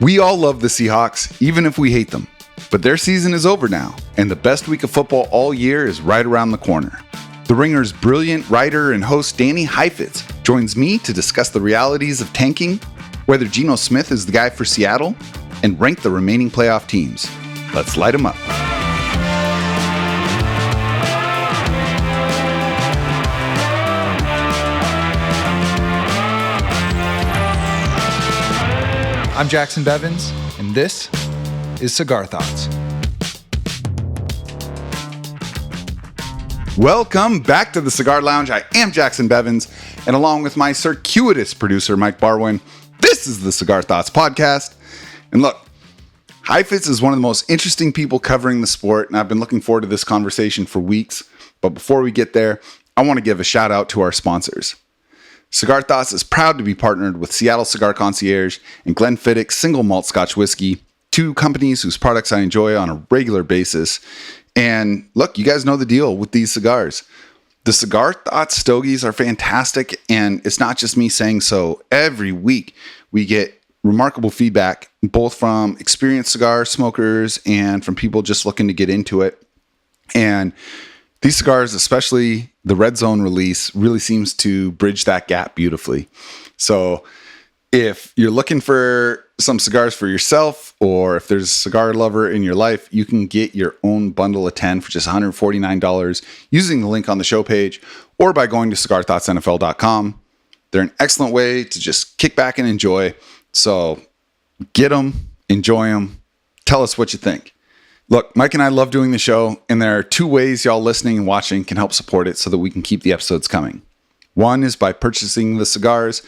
We all love the Seahawks, even if we hate them. But their season is over now, and the best week of football all year is right around the corner. The Ringer's brilliant writer and host Danny Heifetz joins me to discuss the realities of tanking, whether Geno Smith is the guy for Seattle, and rank the remaining playoff teams. Let's light them up. I'm Jackson Bevins, and this is Cigar Thoughts. Welcome back to the Cigar Lounge. I am Jackson Bevins, and along with my circuitous producer, Mike Barwin, this is the Cigar Thoughts podcast. And look, Heifetz is one of the most interesting people covering the sport, and I've been looking forward to this conversation for weeks. But before we get there, I want to give a shout out to our sponsors. Cigar Thoughts is proud to be partnered with Seattle Cigar Concierge and Glenfiddich Single Malt Scotch Whiskey, two companies whose products I enjoy on a regular basis. And look, you guys know the deal with these cigars. The Cigar Thoughts stogies are fantastic, and it's not just me saying so. Every week we get remarkable feedback, both from experienced cigar smokers and from people just looking to get into it. And these cigars, especially the Red Zone release, really seems to bridge that gap beautifully. So if you're looking for some cigars for yourself, or if there's a cigar lover in your life, you can get your own bundle of 10 for just $149 using the link on the show page or by going to cigarthoughtsnfl.com. They're an excellent way to just kick back and enjoy. So get them, enjoy them, tell us what you think. Look, Mike and I love doing the show, and there are two ways y'all listening and watching can help support it so that we can keep the episodes coming. One is by purchasing the cigars,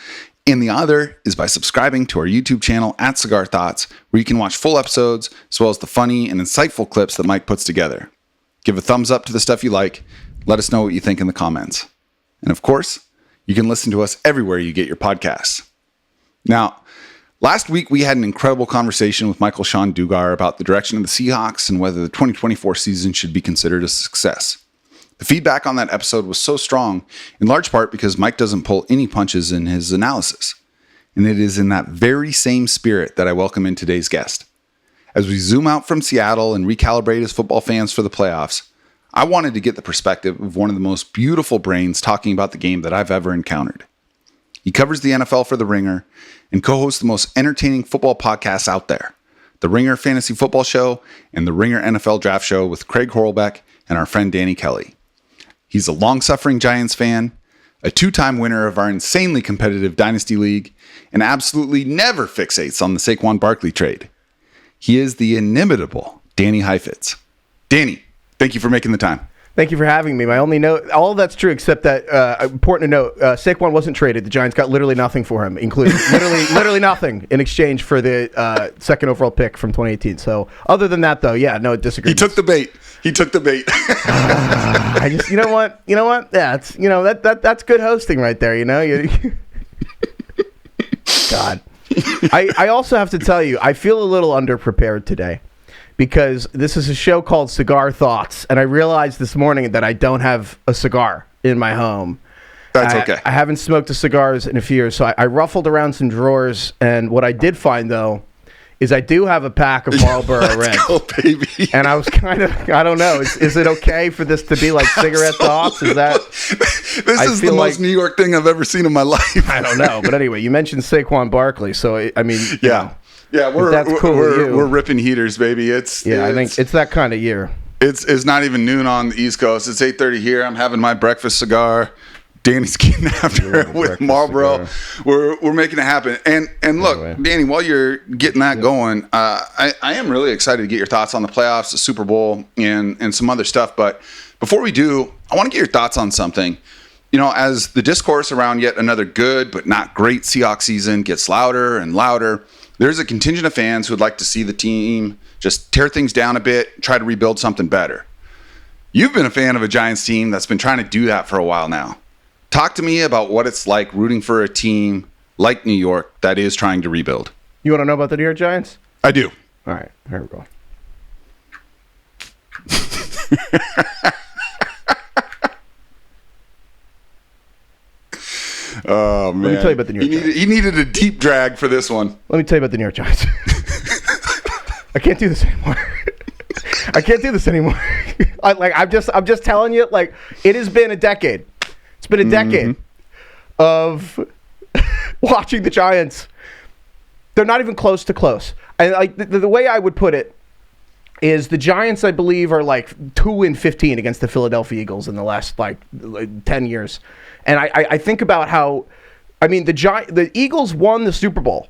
and the other is by subscribing to our YouTube channel at Cigar Thoughts, where you can watch full episodes as well as the funny and insightful clips that Mike puts together. Give a thumbs up to the stuff you like. Let us know what you think in the comments. And of course, you can listen to us everywhere you get your podcasts. Now, last week, we had an incredible conversation with Michael Sean Dugar about the direction of the Seahawks and whether the 2024 season should be considered a success. The feedback on that episode was so strong, in large part because Mike doesn't pull any punches in his analysis. And it is in that very same spirit that I welcome in today's guest. As we zoom out from Seattle and recalibrate as football fans for the playoffs, I wanted to get the perspective of one of the most beautiful brains talking about the game that I've ever encountered. He covers the NFL for The Ringer and co-hosts the most entertaining football podcasts out there, The Ringer Fantasy Football Show and The Ringer NFL Draft Show with Craig Horlbeck and our friend Danny Kelly. He's a long-suffering Giants fan, a two-time winner of our insanely competitive Dynasty League, and absolutely never fixates on the Saquon Barkley trade. He is the inimitable Danny Heifetz. Danny, thank you for making the time. Thank you for having me. My only note, all of that's true except that, important to note, Saquon wasn't traded. The Giants got literally nothing for him, including literally nothing in exchange for the second overall pick from 2018. So other than that, though, yeah, no disagreement. He took the bait. I just, you know what? Yeah, it's, that's good hosting right there. God. I also have to tell you, I feel a little underprepared today, because this is a show called Cigar Thoughts, and I realized this morning that I don't have a cigar in my home. That's okay. I haven't smoked the cigars in a few years, so I ruffled around some drawers, and what I did find, though, is I do have a pack of Marlboro Reds. Go, baby. And I was kind of, I don't know, is it okay for this to be like Cigarette Thoughts? Is that... This is the most New York thing I've ever seen in my life. I don't know, but anyway, you mentioned Saquon Barkley, so, I mean... Yeah. Yeah, we're ripping heaters, baby. I think it's that kind of year. It's not even noon on the East Coast. It's 8:30 here. I'm having my breakfast cigar. Danny's getting after it with Marlboro. We're making it happen. And look, anyway, Danny, while you're getting that going, I am really excited to get your thoughts on the playoffs, the Super Bowl, and some other stuff. But before we do, I want to get your thoughts on something. As the discourse around yet another good but not great Seahawks season gets louder and louder, there's a contingent of fans who would like to see the team just tear things down a bit, try to rebuild something better. You've been a fan of a Giants team that's been trying to do that for a while now. Talk to me about what it's like rooting for a team like New York that is trying to rebuild. You want to know about the New York Giants? I do. All right, here we go. Oh, man. Let me tell you about the New York Giants. He needed a deep drag for this one. Let me tell you about the New York Giants. I can't do this anymore. I can't do this anymore. I'm just telling you, like, it has been a decade. It's been a decade of watching the Giants. They're not even close to close. And like the way I would put it is the Giants, I believe, are like 2-15 against the Philadelphia Eagles in the last like 10 years. And I think about how, I mean, the Eagles won the Super Bowl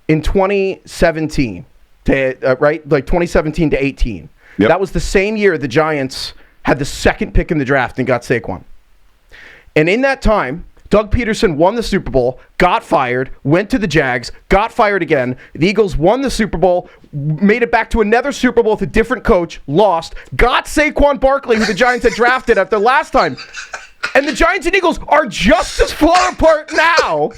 in 2017, right? Like 2017 to 18. Yep. That was the same year the Giants had the second pick in the draft and got Saquon. And in that time, Doug Peterson won the Super Bowl, got fired, went to the Jags, got fired again. The Eagles won the Super Bowl, made it back to another Super Bowl with a different coach, lost, got Saquon Barkley, who the Giants had drafted after last time. And the Giants and Eagles are just as far apart now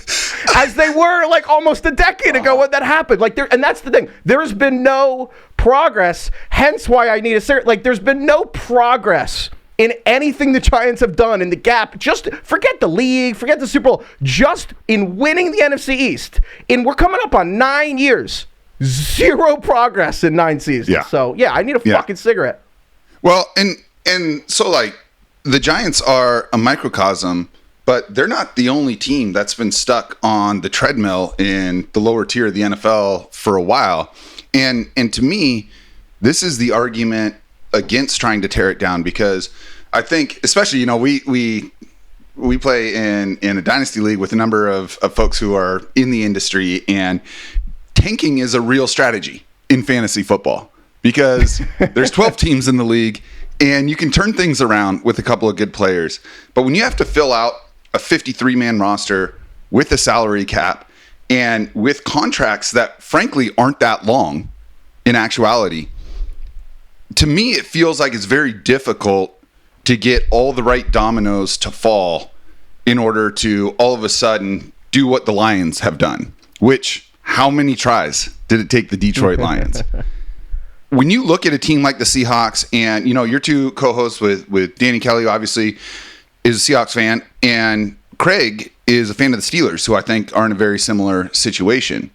as they were like almost a decade ago when that happened. Like, and that's the thing. There has been no progress, hence why I need a series. Like, there's been no progress in anything the Giants have done in the gap. Just forget the league, forget the Super Bowl, just in winning the NFC East. And we're coming up on 9 years. Zero progress in 9 seasons. Yeah. So, yeah, I need a fucking cigarette. Well, and so, like, the Giants are a microcosm, but they're not the only team that's been stuck on the treadmill in the lower tier of the NFL for a while. And to me, this is the argument against trying to tear it down, because I think, especially, you know, we play in a dynasty league with a number of folks who are in the industry, and tanking is a real strategy in fantasy football because there's 12 teams in the league and you can turn things around with a couple of good players. But when you have to fill out a 53-man roster with a salary cap and with contracts that frankly aren't that long in actuality, to me, it feels like it's very difficult to get all the right dominoes to fall in order to all of a sudden do what the Lions have done, which how many tries did it take the Detroit Lions? When you look at a team like the Seahawks, and, you know, your two co-hosts with Danny Kelly, who obviously is a Seahawks fan, and Craig is a fan of the Steelers, who I think are in a very similar situation.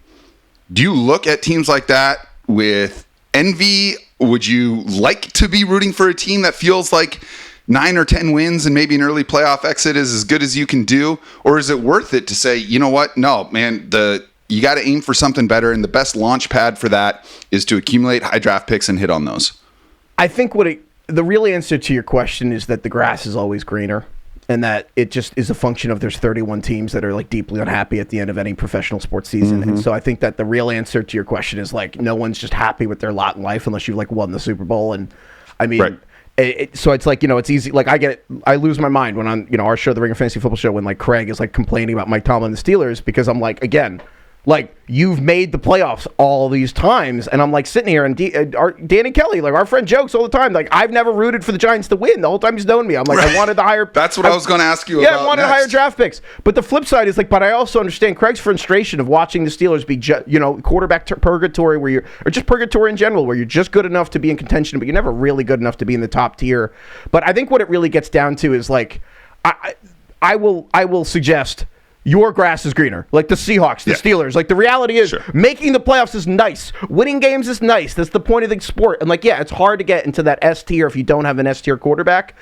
Do you look at teams like that with envy? Would you like to be rooting for a team that feels like 9 or 10 wins and maybe an early playoff exit is as good as you can do? Or is it worth it to say, you know what? No, man, you got to aim for something better, and the best launch pad for that is to accumulate high draft picks and hit on those? I think the real answer to your question is that the grass is always greener, and that it just is a function of there's 31 teams that are like deeply unhappy at the end of any professional sports season. And so I think that the real answer to your question is like no one's just happy with their lot in life unless you've like won the Super Bowl. And I mean, right. So it's like, you know, it's easy. Like I lose my mind when on, you know, our show, the Ringer Fantasy Football Show, when like Craig is like complaining about Mike Tomlin and the Steelers, because I'm like, again, like, you've made the playoffs all these times, and I'm like sitting here, and Danny Kelly, like our friend, jokes all the time, like, I've never rooted for the Giants to win the whole time he's known me. I'm like, right. I wanted the higher. That's what I was going to ask you about. Yeah, I wanted higher draft picks. But the flip side is like, but I also understand Craig's frustration of watching the Steelers be, you know, quarterback purgatory, or just purgatory in general, where you're just good enough to be in contention, but you're never really good enough to be in the top tier. But I think what it really gets down to is like, I will suggest. Your grass is greener, like the Seahawks, the Steelers. Like, the reality is, making the playoffs is nice. Winning games is nice. That's the point of the sport. And, like, yeah, it's hard to get into that S tier if you don't have an S tier quarterback.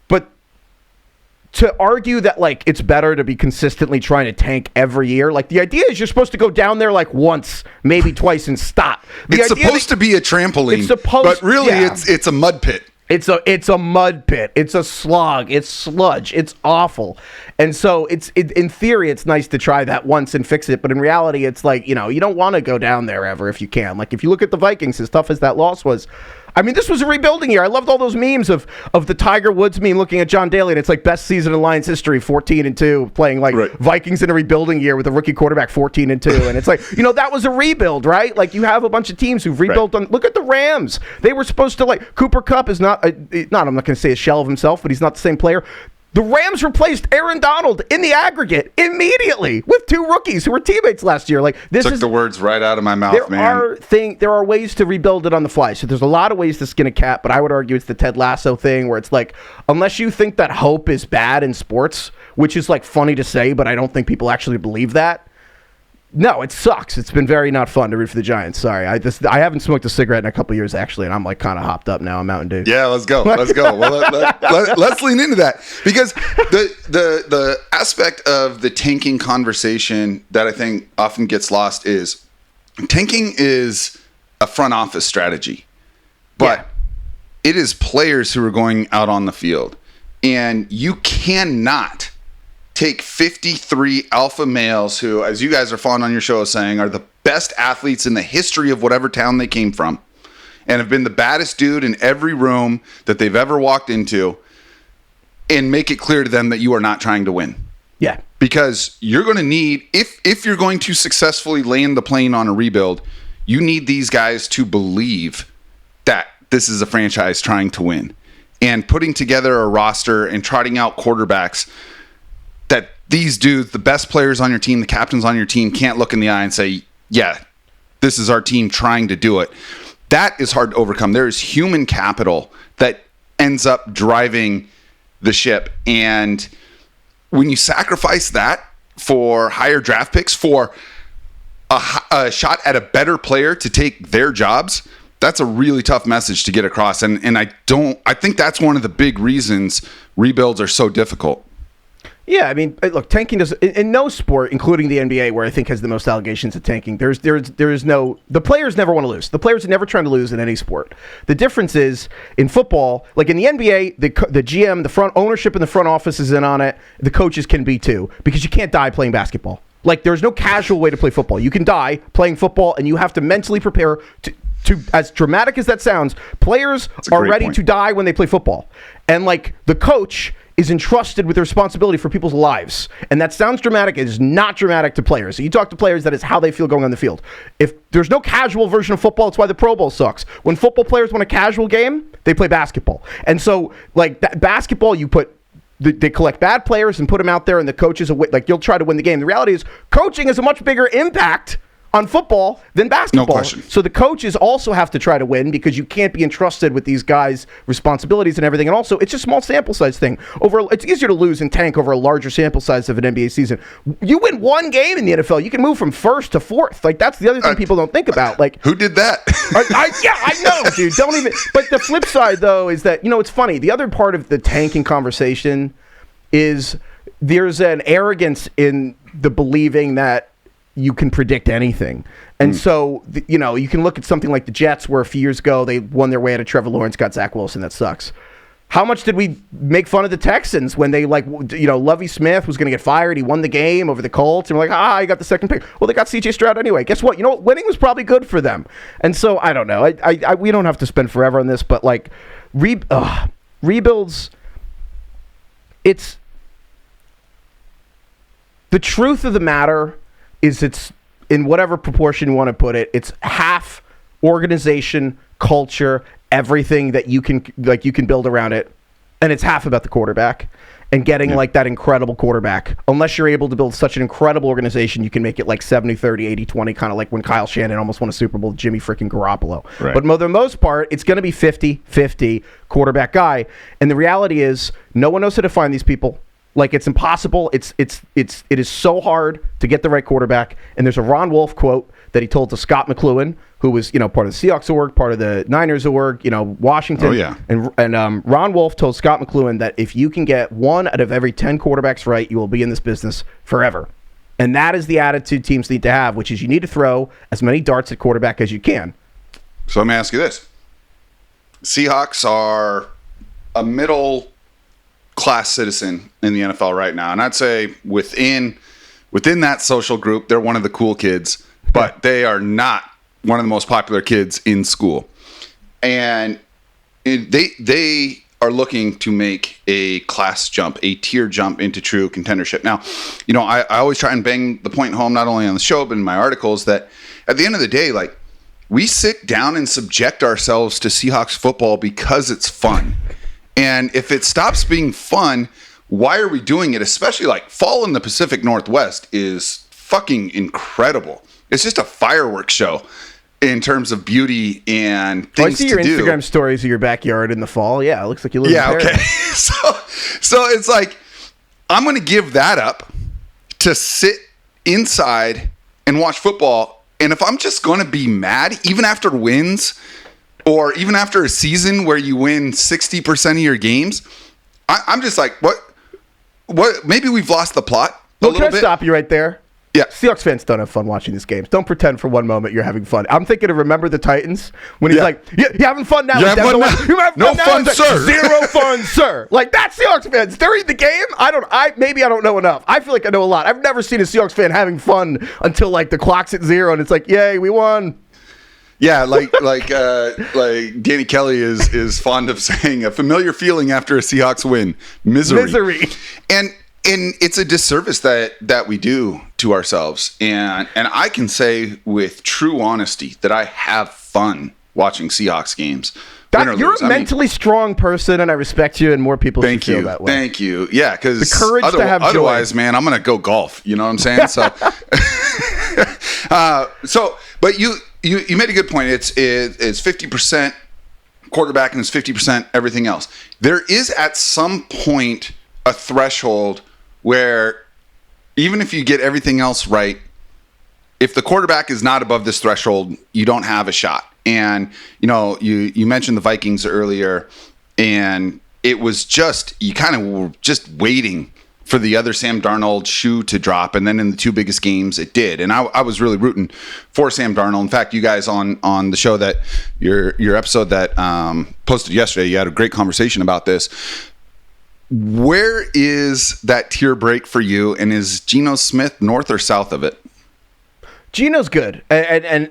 But to argue that, like, it's better to be consistently trying to tank every year, like, the idea is you're supposed to go down there, like, once, maybe twice, and stop. It's supposed to be a trampoline, but really it's a mud pit. It's a mud pit. It's a slog. It's sludge. It's awful. And so in theory, it's nice to try that once and fix it. But in reality, it's like, you know, you don't want to go down there ever if you can. Like, if you look at the Vikings, as tough as that loss was, I mean, this was a rebuilding year. I loved all those memes of the Tiger Woods meme looking at John Daly, and it's like best season in Lions history, 14-2, playing like Vikings in a rebuilding year with a rookie quarterback, 14-2, and it's like, you know, that was a rebuild, right? Like, you have a bunch of teams who've rebuilt on. Look at the Rams. They were supposed to, like, Cooper Kupp is not I'm not going to say a shell of himself, but he's not the same player. The Rams replaced Aaron Donald in the aggregate immediately with two rookies who were teammates last year. Like, this took the words right out of my mouth, man. There are ways to rebuild it on the fly. So there's a lot of ways to skin a cat, but I would argue it's the Ted Lasso thing where it's like, unless you think that hope is bad in sports, which is like funny to say, but I don't think people actually believe that, No, it sucks. It's been very not fun to root for the Giants. Sorry, I haven't smoked a cigarette in a couple years actually, and I'm like kind of hopped up now on Mountain Dew. Yeah, let's go. Let's go. Well, let's lean into that, because the aspect of the tanking conversation that I think often gets lost is tanking is a front office strategy, but it is players who are going out on the field, and you cannot take 53 alpha males who, as you guys are fond on your show saying, are the best athletes in the history of whatever town they came from and have been the baddest dude in every room that they've ever walked into, and make it clear to them that you are not trying to win. Yeah. Because you're going to need, if you're going to successfully land the plane on a rebuild, you need these guys to believe that this is a franchise trying to win, and putting together a roster and trotting out quarterbacks that these dudes, the best players on your team, the captains on your team, can't look in the eye and say, yeah, this is our team trying to do it. That is hard to overcome. There is human capital that ends up driving the ship. And when you sacrifice that for higher draft picks, for a shot at a better player to take their jobs, that's a really tough message to get across. And I think that's one of the big reasons rebuilds are so difficult. Yeah, I mean, look, tanking does in no sport, including the NBA, where I think has the most allegations of tanking. There is no, the players never want to lose. The players are never trying to lose in any sport. The difference is in football, like in the NBA, the GM, the front ownership in the front office is in on it. The coaches can be too, because you can't die playing basketball. Like there's no casual way to play football. You can die playing football, and you have to mentally prepare to as dramatic as that sounds, players are ready to die when they play football. And like the coach is entrusted with the responsibility for people's lives. And that sounds dramatic. It is not dramatic to players. So you talk to players, that is how they feel going on the field. If there's no casual version of football, it's why the Pro Bowl sucks. When football players want a casual game, they play basketball. And so like that basketball, they collect bad players and put them out there, and the coaches like you'll try to win the game. The reality is coaching has a much bigger impact on football than basketball. No question. So the coaches also have to try to win, because you can't be entrusted with these guys' responsibilities and everything. And also, it's a small sample size thing. It's easier to lose and tank over a larger sample size of an NBA season. You win one game in the NFL, you can move from first to fourth. Like that's the other thing people don't think about. Like who did that? I know, dude. Don't even. But the flip side, though, is that it's funny. The other part of the tanking conversation is there's an arrogance in the believing that you can predict anything. And so, you can look at something like the Jets, where a few years ago they won their way out of Trevor Lawrence, got Zach Wilson. That sucks. How much did we make fun of the Texans when they Lovie Smith was going to get fired? He won the game over the Colts, and we're like, he got the second pick. Well, they got C.J. Stroud anyway. Guess what? Winning was probably good for them. And so I don't know. We don't have to spend forever on this, but like rebuilds. It's the truth of the matter. It's in whatever proportion you want to put it, it's half organization, culture, everything that you can build around it, and it's half about the quarterback and getting like that incredible quarterback. Unless you're able to build such an incredible organization, you can make it like 70-30, 80-20, kind of like when Kyle Shanahan almost won a Super Bowl with Jimmy freaking Garoppolo. Right. But for the most part, it's going to be 50-50 quarterback guy, and the reality is no one knows how to find these people. Like it's impossible. It is so hard to get the right quarterback. And there's a Ron Wolf quote that he told to Scott McCloughan, who was part of the Seahawks org, part of the Niners org, Washington. Oh yeah. And Ron Wolf told Scott McCloughan that if you can get 1 out of every 10 quarterbacks right, you will be in this business forever. And that is the attitude teams need to have, which is you need to throw as many darts at quarterback as you can. So let me ask you this: Seahawks are a middle class citizen in the NFL right now, and I'd say within that social group, they're one of the cool kids, but they are not one of the most popular kids in school, and they are looking to make a class jump, a tier jump into true contendership. Now, I always try and bang the point home, not only on the show but in my articles, that at the end of the day, like, we sit down and subject ourselves to Seahawks football because it's fun. And if it stops being fun, why are we doing it? Especially like fall in the Pacific Northwest is fucking incredible. It's just a fireworks show in terms of beauty and things to do. I see your Instagram stories of your backyard in the fall. Yeah, it looks like you live in Paris. Okay. So it's like, I'm going to give that up to sit inside and watch football. And if I'm just going to be mad, even after wins or even after a season where you win 60% of your games, I'm just like, what? Maybe we've lost the plot a little Can I bit. stop you right there? Yeah. Seahawks fans don't have fun watching these games. Don't pretend for one moment you're having fun. I'm thinking of Remember the Titans when he's like, you having fun now? You having fun now? You having No fun now? fun, It's like, sir. Zero fun, sir. Like, that's Seahawks fans. During the game, maybe I don't know enough. I feel like I know a lot. I've never seen a Seahawks fan having fun until like the clock's at 0 and it's like, yay, we won. Yeah, like Danny Kelly is fond of saying, a familiar feeling after a Seahawks win, misery. And it's a disservice that we do to ourselves. And I can say with true honesty that I have fun watching Seahawks games. You're a mentally strong person, and I respect you, and more people should feel that way. Thank you. Yeah, because the courage to have otherwise, joy. man, I'm going to go golf. You know what I'm saying? So, but you made a good point. It's 50% quarterback and it's 50% everything else. There is at some point a threshold where even if you get everything else right, if the quarterback is not above this threshold, you don't have a shot. And, you mentioned the Vikings earlier, and it was just, you kind of were just waiting for the other Sam Darnold shoe to drop. And then in the two biggest games, it did. And I was really rooting for Sam Darnold. In fact, you guys on the show that your episode that posted yesterday, you had a great conversation about this. Where is that tier break for you? And is Geno Smith north or south of it? Geno's good, and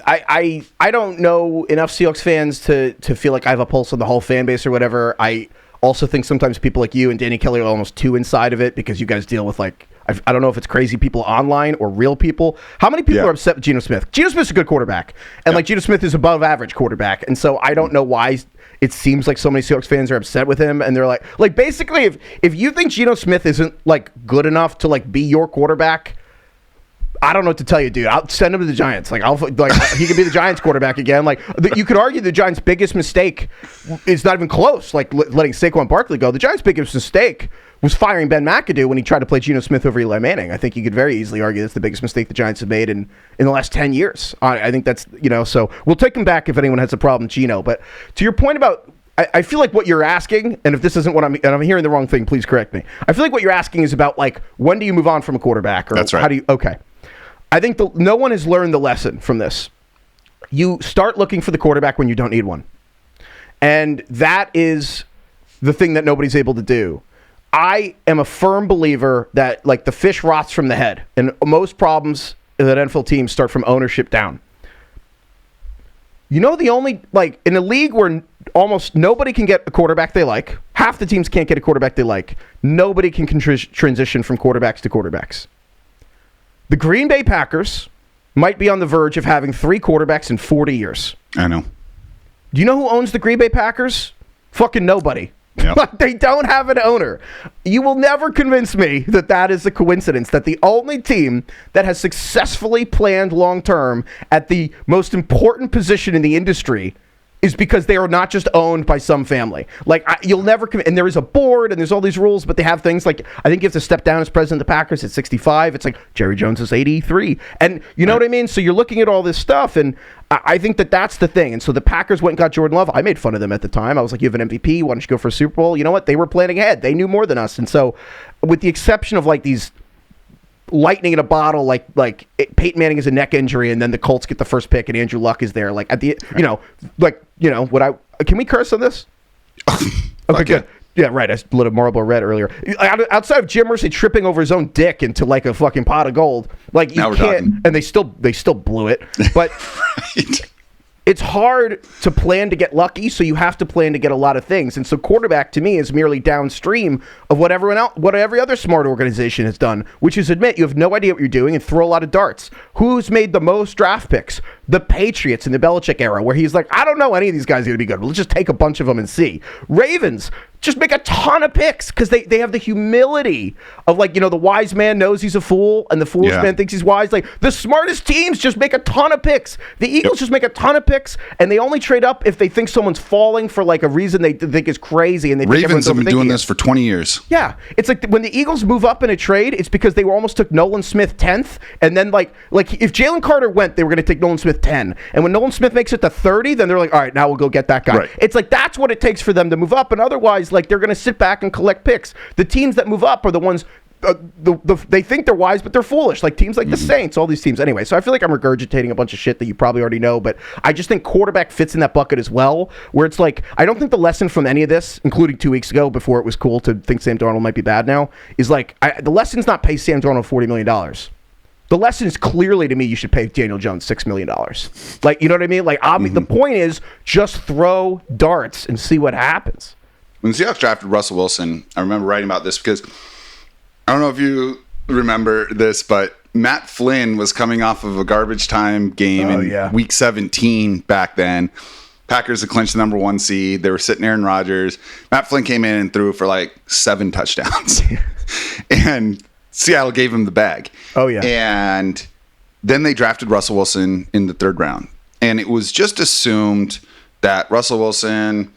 I don't know enough Seahawks fans to feel like I have a pulse on the whole fan base or whatever. I also think sometimes people like you and Danny Kelly are almost too inside of it because you guys deal with like, I don't know if it's crazy people online or real people. How many people are upset with Geno Smith? Geno Smith's a good quarterback, and like Geno Smith is above average quarterback, and so I don't know why it seems like so many Seahawks fans are upset with him, and they're like basically if you think Geno Smith isn't like good enough to like be your quarterback, I don't know what to tell you, dude. I'll send him to the Giants. He could be the Giants quarterback again. You could argue the Giants' biggest mistake is not even close. Like letting Saquon Barkley go. The Giants' biggest mistake was firing Ben McAdoo when he tried to play Geno Smith over Eli Manning. I think you could very easily argue that's the biggest mistake the Giants have made in the last 10 years. I think that's so we'll take him back if anyone has a problem with Geno. But to your point about, I feel like what you're asking, and if this isn't what I'm hearing the wrong thing, please correct me. I feel like what you're asking is about like when do you move on from a quarterback? Or that's right. How do you? Okay. I think no one has learned the lesson from this. You start looking for the quarterback when you don't need one. And that is the thing that nobody's able to do. I am a firm believer that like the fish rots from the head. And most problems that NFL teams start from ownership down. The only, like in a league where almost nobody can get a quarterback they like, half the teams can't get a quarterback they like, nobody can transition from quarterbacks to quarterbacks. The Green Bay Packers might be on the verge of having 3 quarterbacks in 40 years. I know. Do you know who owns the Green Bay Packers? Fucking nobody. Yep. They don't have an owner. You will never convince me that that is a coincidence, that the only team that has successfully planned long-term at the most important position in the industry is because they are not just owned by some family. You'll never and there is a board and there's all these rules, but they have things like, I think you have to step down as president of the Packers at 65. It's like Jerry Jones is 83. And you know what I mean? So you're looking at all this stuff, and I think that that's the thing. And so the Packers went and got Jordan Love. I made fun of them at the time. I was like, you have an MVP. Why don't you go for a Super Bowl? You know what? They were planning ahead. They knew more than us. And so with the exception of like these lightning in a bottle, like Peyton Manning has a neck injury and then the Colts get the first pick and Andrew Luck is there. Like at the, can we curse on this? Okay, good. Yeah, right. I lit a Marlboro Red earlier. Outside of Jim Irsay tripping over his own dick into like a fucking pot of gold, like you now can't. And they still blew it. But Right. It's hard to plan to get lucky, so you have to plan to get a lot of things. And so quarterback to me is merely downstream of what every other smart organization has done, which is admit you have no idea what you're doing and throw a lot of darts. Who's made the most draft picks? The Patriots in the Belichick era, where he's like, I don't know any of these guys are going to be good. Let's just take a bunch of them and see. Ravens just make a ton of picks because they have the humility of, like, the wise man knows he's a fool and the foolish man thinks he's wise. Like, the smartest teams just make a ton of picks. The Eagles just make a ton of picks, and they only trade up if they think someone's falling for, like, a reason they think is crazy. And they Ravens have been doing this for 20 years. Yeah. It's like when the Eagles move up in a trade, it's because they almost took Nolan Smith 10th, and then, like if Jalen Carter went, they were going to take Nolan Smith 10. And when Nolan Smith makes it to 30, then they're like, all right, now we'll go get that guy. Right. It's like that's what it takes for them to move up, and otherwise, like, they're going to sit back and collect picks. The teams that move up are the ones they think they're wise, but they're foolish. Like teams like the Saints, all these teams. Anyway, so I feel like I'm regurgitating a bunch of shit that you probably already know, but I just think quarterback fits in that bucket as well, where it's like, I don't think the lesson from any of this, including 2 weeks ago before it was cool to think Sam Darnold might be bad now, is like, the lesson's not pay Sam Darnold $40 million. The lesson is clearly, to me, you should pay Daniel Jones $6 million. Like, you know what I mean? Like, the point is just throw darts and see what happens. When the Seahawks drafted Russell Wilson, I remember writing about this because I don't know if you remember this, but Matt Flynn was coming off of a garbage time game in week 17 back then. Packers had clinched the number 1 seed. They were sitting Aaron Rodgers. Matt Flynn came in and threw for like 7 touchdowns. And Seattle gave him the bag. Oh, yeah. And then they drafted Russell Wilson in the 3rd round. And it was just assumed that Russell Wilson...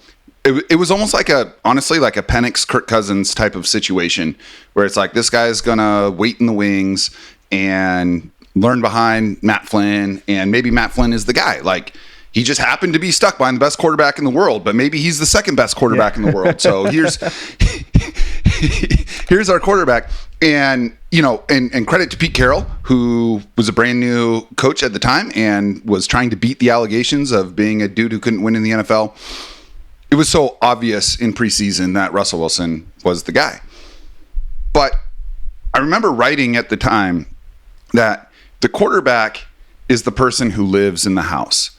It was almost like honestly, like a Penix, Kirk Cousins type of situation where it's like, this guy's going to wait in the wings and learn behind Matt Flynn. And maybe Matt Flynn is the guy. Like, he just happened to be stuck behind the best quarterback in the world, but maybe he's the 2nd best quarterback in the world. So here's our quarterback. And, and credit to Pete Carroll, who was a brand new coach at the time and was trying to beat the allegations of being a dude who couldn't win in the NFL. It was so obvious in preseason that Russell Wilson was the guy. But I remember writing at the time that the quarterback is the person who lives in the house.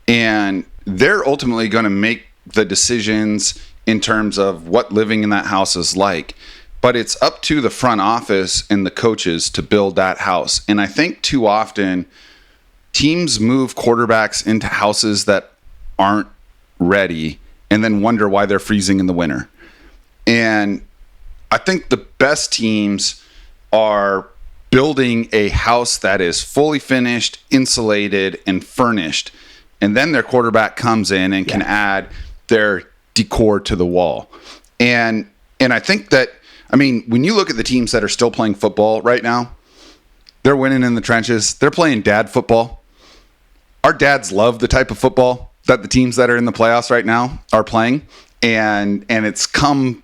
And they're ultimately going to make the decisions in terms of what living in that house is like. But it's up to the front office and the coaches to build that house. And I think too often teams move quarterbacks into houses that aren't ready and then wonder why they're freezing in the winter. And I think the best teams are building a house that is fully finished, insulated, and furnished. And then their quarterback comes in and can add their decor to the wall. And I think that, when you look at the teams that are still playing football right now, they're winning in the trenches. They're playing dad football. Our dads love the type of football that the teams that are in the playoffs right now are playing, and it's come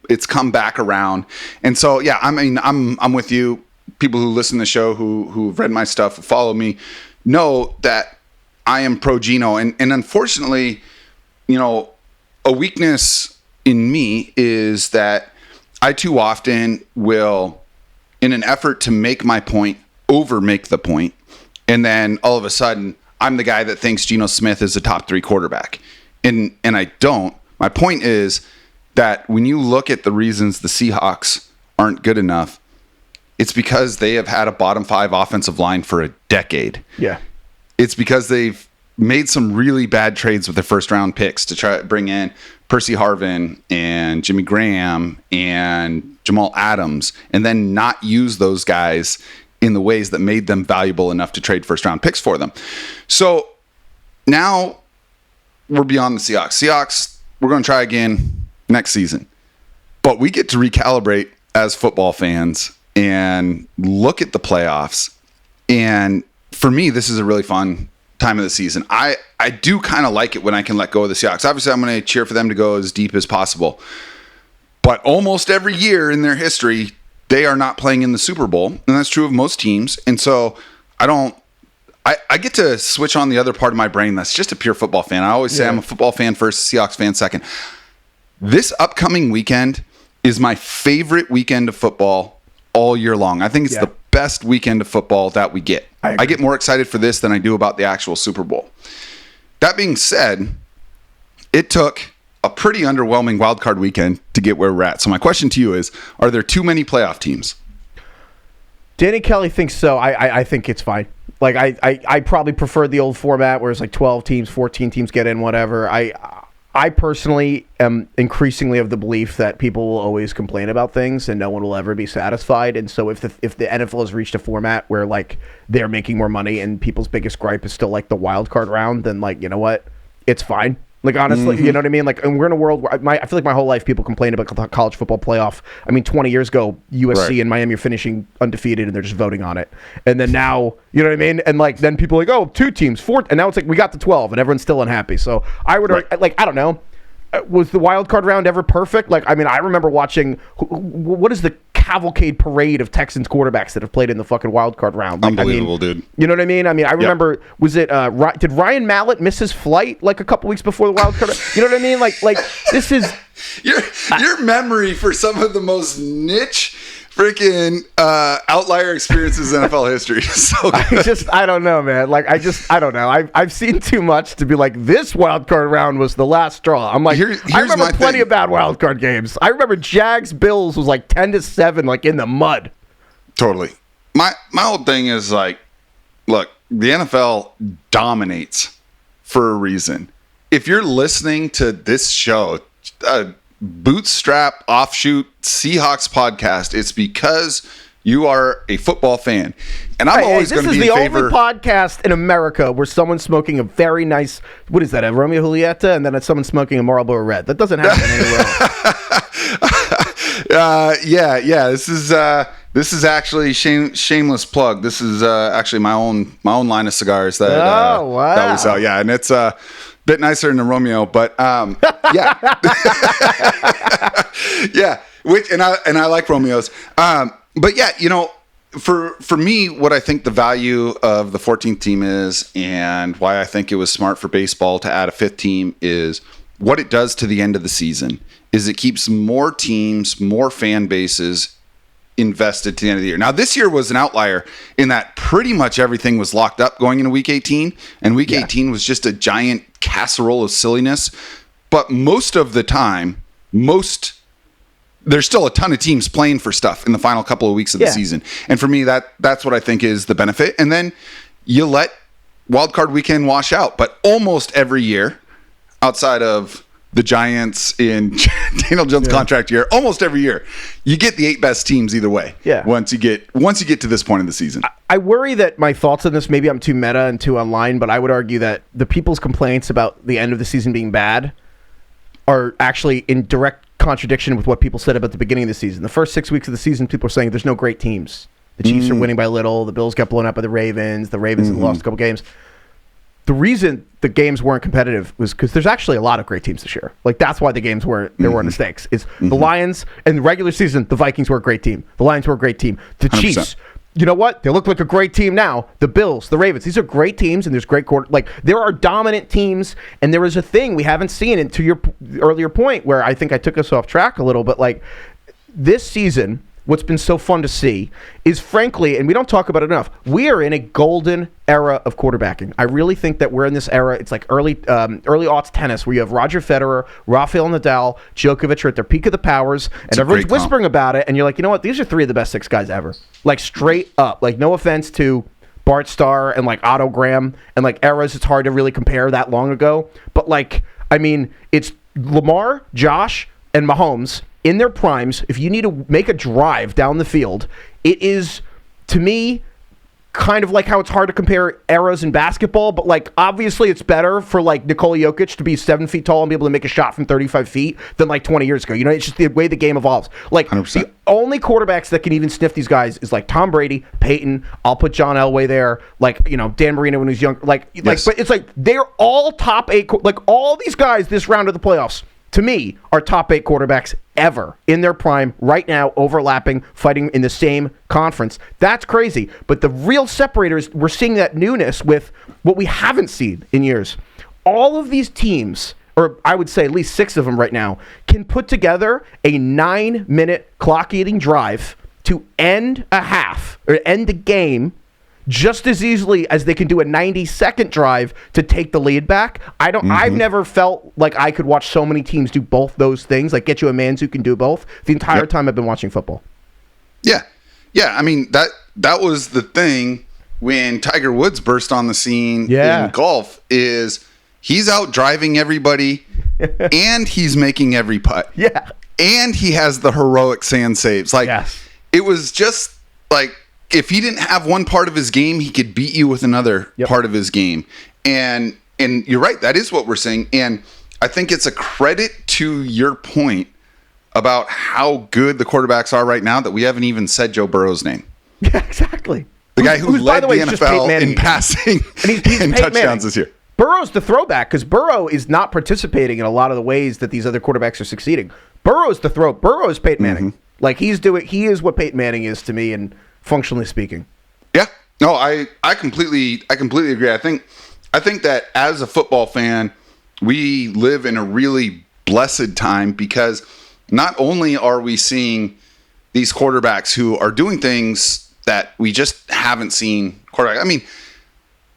back around. And so I'm with you. People who listen to the show who've read my stuff, who follow me, know that I am pro Geno, and unfortunately, a weakness in me is that I too often will, in an effort to make my point, over make the point, and then all of a sudden I'm the guy that thinks Geno Smith is a top 3 quarterback. And I don't. My point is that when you look at the reasons the Seahawks aren't good enough, it's because they have had a bottom 5 offensive line for a decade. Yeah. It's because they've made some really bad trades with their 1st round picks to try to bring in Percy Harvin and Jimmy Graham and Jamal Adams, and then not use those guys in the ways that made them valuable enough to trade 1st round picks for them. So now we're beyond the Seahawks. Seahawks, we're going to try again next season. But we get to recalibrate as football fans and look at the playoffs. And for me, this is a really fun time of the season. I do kind of like it when I can let go of the Seahawks. Obviously, I'm going to cheer for them to go as deep as possible. But almost every year in their history, they are not playing in the Super Bowl, and that's true of most teams. And so I get to switch on the other part of my brain that's just a pure football fan. I always say I'm a football fan first, Seahawks fan second. This upcoming weekend is my favorite weekend of football all year long. I think it's the best weekend of football that we get. I get more excited for this than I do about the actual Super Bowl. That being said, it took a pretty underwhelming wildcard weekend to get where we're at. So my question to you is, are there too many playoff teams? Danny Kelly thinks so. I think it's fine. Like I probably prefer the old format where it's like 12 teams, 14 teams get in, whatever. I personally am increasingly of the belief that people will always complain about things and no one will ever be satisfied. And so if the NFL has reached a format where like they're making more money and people's biggest gripe is still like the wild card round, then like, you know what? It's fine. Like, honestly, you know what I mean? Like, and we're in a world where I feel like my whole life people complain about the college football playoff. I mean, 20 years ago, USC and Miami are finishing undefeated and they're just voting on it. And then now, you know what I mean? And like, then people are like, oh, 2 teams, 4. And now it's like, we got to 12 and everyone's still unhappy. So I would, like, I don't know. Was the wild card round ever perfect? Like, I mean, I remember watching, what is the cavalcade parade of Texans quarterbacks that have played in the fucking wild card round? Like, Unbelievable, dude. You know what I mean? I mean, I remember, was it, did Ryan Mallett miss his flight like a couple weeks before the wild card? You know what I mean? Like this is... Your memory for some of the most niche freaking outlier experiences in NFL history. So I don't know, man. Like, I don't know. I've seen too much to be like, this wild card round was the last straw. I'm like, I remember plenty of bad wild card games. I remember Jags Bills was like 10-7, like in the mud. Totally. My whole thing is like, look, the NFL dominates for a reason. If you're listening to this show, bootstrap offshoot Seahawks podcast, it's because you are a football fan, and I'm always going to be in favor. This is the only podcast in America where someone's smoking a very nice, what is that, a Romeo Julieta, and then it's someone smoking a Marlboro Red. That doesn't happen anywhere else. This is actually shameless plug. This is actually my own line of cigars that that we sell. Yeah, and it's bit nicer than the Romeo, but yeah. Yeah, and I like Romeos. But yeah, you know, for me, what I think the value of the 14th team is, and why I think it was smart for baseball to add a 5th team, is what it does to the end of the season is it keeps more teams, more fan bases invested to the end of the year. Now, this year was an outlier in that pretty much everything was locked up going into Week 18, and Week 18 was just a giant casserole of silliness. But most of the time, there's still a ton of teams playing for stuff in the final couple of weeks of the season. And for me, that's what I think is the benefit. And then you let Wild Card Weekend wash out. But almost every year, outside of the Giants in Daniel Jones' contract year, almost every year, you get the 8 best teams either way. Yeah. Once you get to this point in the season. I worry that my thoughts on this, maybe I'm too meta and too online, but I would argue that the people's complaints about the end of the season being bad are actually in direct contradiction with what people said about the beginning of the season. The first 6 weeks of the season, people are saying there's no great teams. The Chiefs are winning by little. The Bills got blown up by the Ravens. The Ravens have lost a couple games. The reason the games weren't competitive was because there's actually a lot of great teams this year. Like, that's why the games weren't, there weren't mistakes. It's the Lions, in the regular season, the Vikings were a great team. The Lions were a great team. The 100%. Chiefs, you know what? They look like a great team now. The Bills, the Ravens, these are great teams, and there's great like, there are dominant teams, and there is a thing we haven't seen. And to your earlier point, where I think I took us off track a little, but like, this season, what's been so fun to see is, frankly, and we don't talk about it enough, we are in a golden era of quarterbacking. I really think that we're in this era. It's like early aughts tennis, where you have Roger Federer, Rafael Nadal, Djokovic are at their peak of the powers, and everyone's whispering about it, and you're like, you know what? These are 3 of the best 6 guys ever. Like, straight up. Like, no offense to Bart Starr and like Otto Graham and like eras. It's hard to really compare that long ago. But like, I mean, it's Lamar, Josh, and Mahomes in their primes. If you need to make a drive down the field, it is, to me, kind of like how it's hard to compare eras in basketball, but like, obviously it's better for like Nikola Jokic to be 7 feet tall and be able to make a shot from 35 feet than like 20 years ago. You know, it's just the way the game evolves. Like, 100%. The only quarterbacks that can even sniff these guys is like Tom Brady, Peyton. I'll put John Elway there. Like, you know, Dan Marino when he was young. Like, but it's like they're all top 8. Like, all these guys this round of the playoffs, to me, are top 8 quarterbacks ever in their prime right now, overlapping, fighting in the same conference. That's crazy. But the real separator is we're seeing that newness with what we haven't seen in years. All of these teams, or I would say at least 6 of them right now, can put together a 9-minute clock-eating drive to end a half, or end the game, just as easily as they can do a 90-second drive to take the lead back. I've never felt like I could watch so many teams do both those things, like get you a man who can do both, the entire time I've been watching football. Yeah. I mean, that was the thing when Tiger Woods burst on the scene Yeah. in golf is he's out driving everybody and he's making every putt. Yeah. And he has the heroic sand saves. Like, Yes. it was just like, if he didn't have one part of his game, he could beat you with another part of his game. And you're right, that is what we're saying. And I think it's a credit to your point about how good the quarterbacks are right now that we haven't even said Joe Burrow's name. Yeah, exactly. The guy who Who's, by led the way, the is just Peyton NFL Manning in again. passing And he's and Peyton touchdowns Manning. this year. Burrow's the throwback because Burrow is not participating in a lot of the ways that these other quarterbacks are succeeding. Burrow's the throw. Burrow is Peyton Manning. Like he is what Peyton Manning is to me, and functionally speaking. Yeah. No, I completely agree. I think that as a football fan, we live in a really blessed time because not only are we seeing these quarterbacks who are doing things that we just haven't seen quarterback. I mean,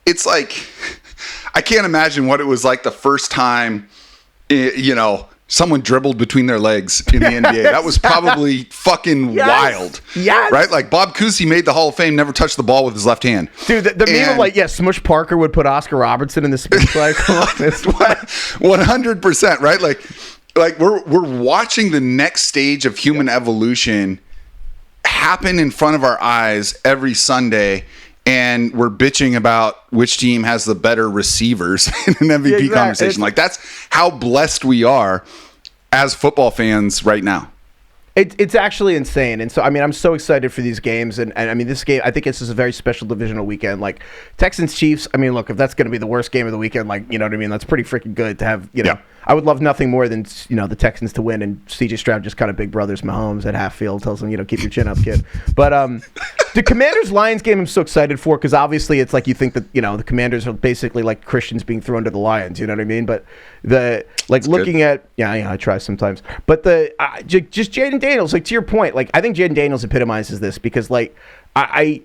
it's like I can't imagine what it was like the first time, someone dribbled between their legs in the NBA. That was probably fucking wild. Yes. Right? Like Bob Cousy made the Hall of Fame, never touched the ball with his left hand. Dude, the meme of Smush Parker would put Oscar Robertson in the speech cycle. 100%, right? Like we're watching the next stage of human evolution happen in front of our eyes every Sunday, and we're bitching about which team has the better receivers in an MVP conversation. Like that's how blessed we are as football fans right now. It's actually insane. And so, I mean, I'm so excited for these games. And I mean, this game, I think this is a very special divisional weekend. Like, Texans-Chiefs, I mean, look, if that's going to be the worst game of the weekend, like, you know what I mean? That's pretty freaking good to have, I would love nothing more than, the Texans to win and C.J. Stroud just kind of big brothers Mahomes at half field, tells him, keep your chin up, kid. But the Commanders-Lions game I'm so excited for because obviously it's like you think that, the Commanders are basically like Christians being thrown to the Lions, you know what I mean? But looking at, I try sometimes. But just Jaden Daniels, like to your point, like I think Jaden Daniels epitomizes this because like I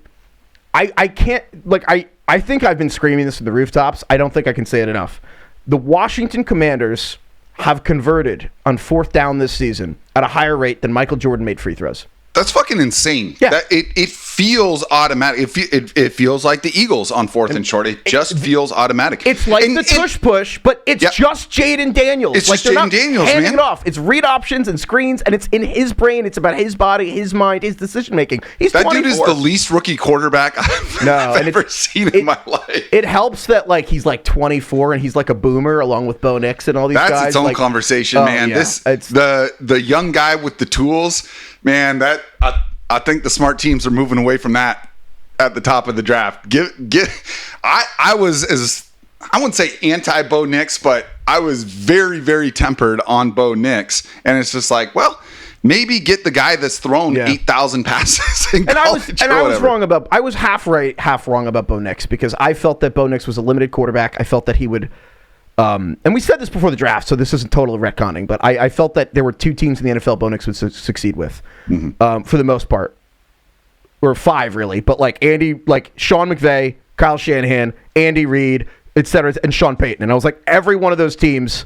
can't, like I think I've been screaming this from the rooftops. I don't think I can say it enough. The Washington Commanders have converted on fourth down this season at a higher rate than Michael Jordan made free throws. That's fucking insane. Yeah. It feels automatic. It feels like the Eagles on fourth and short. It just feels automatic. It's like the tush push, but it's just Jaden Daniels. It's like just Jaden Daniels, handing man. it off. It's read options and screens, and it's in his brain. It's about his body, his mind, his decision making. He's that 24. dude is the least rookie quarterback I've ever seen in my life. It helps that like he's like 24 and he's like a boomer along with Bo Nix and all these guys. That's its own like, conversation, man. Yeah. The young guy with the tools, man. I think the smart teams are moving away from that at the top of the draft. I was I wouldn't say anti Bo Nix, but I was very, very tempered on Bo Nix, and it's just like, well, maybe get the guy that's thrown 8,000 passes in college. I was half right, half wrong about Bo Nix because I felt that Bo Nix was a limited quarterback. I felt that he would. And we said this before the draft, so this isn't total retconning, but I felt that there were two teams in the NFL Bo Nix would succeed with, for the most part, or five really. But like Sean McVay, Kyle Shanahan, Andy Reid, etc., and Sean Payton, and I was like, every one of those teams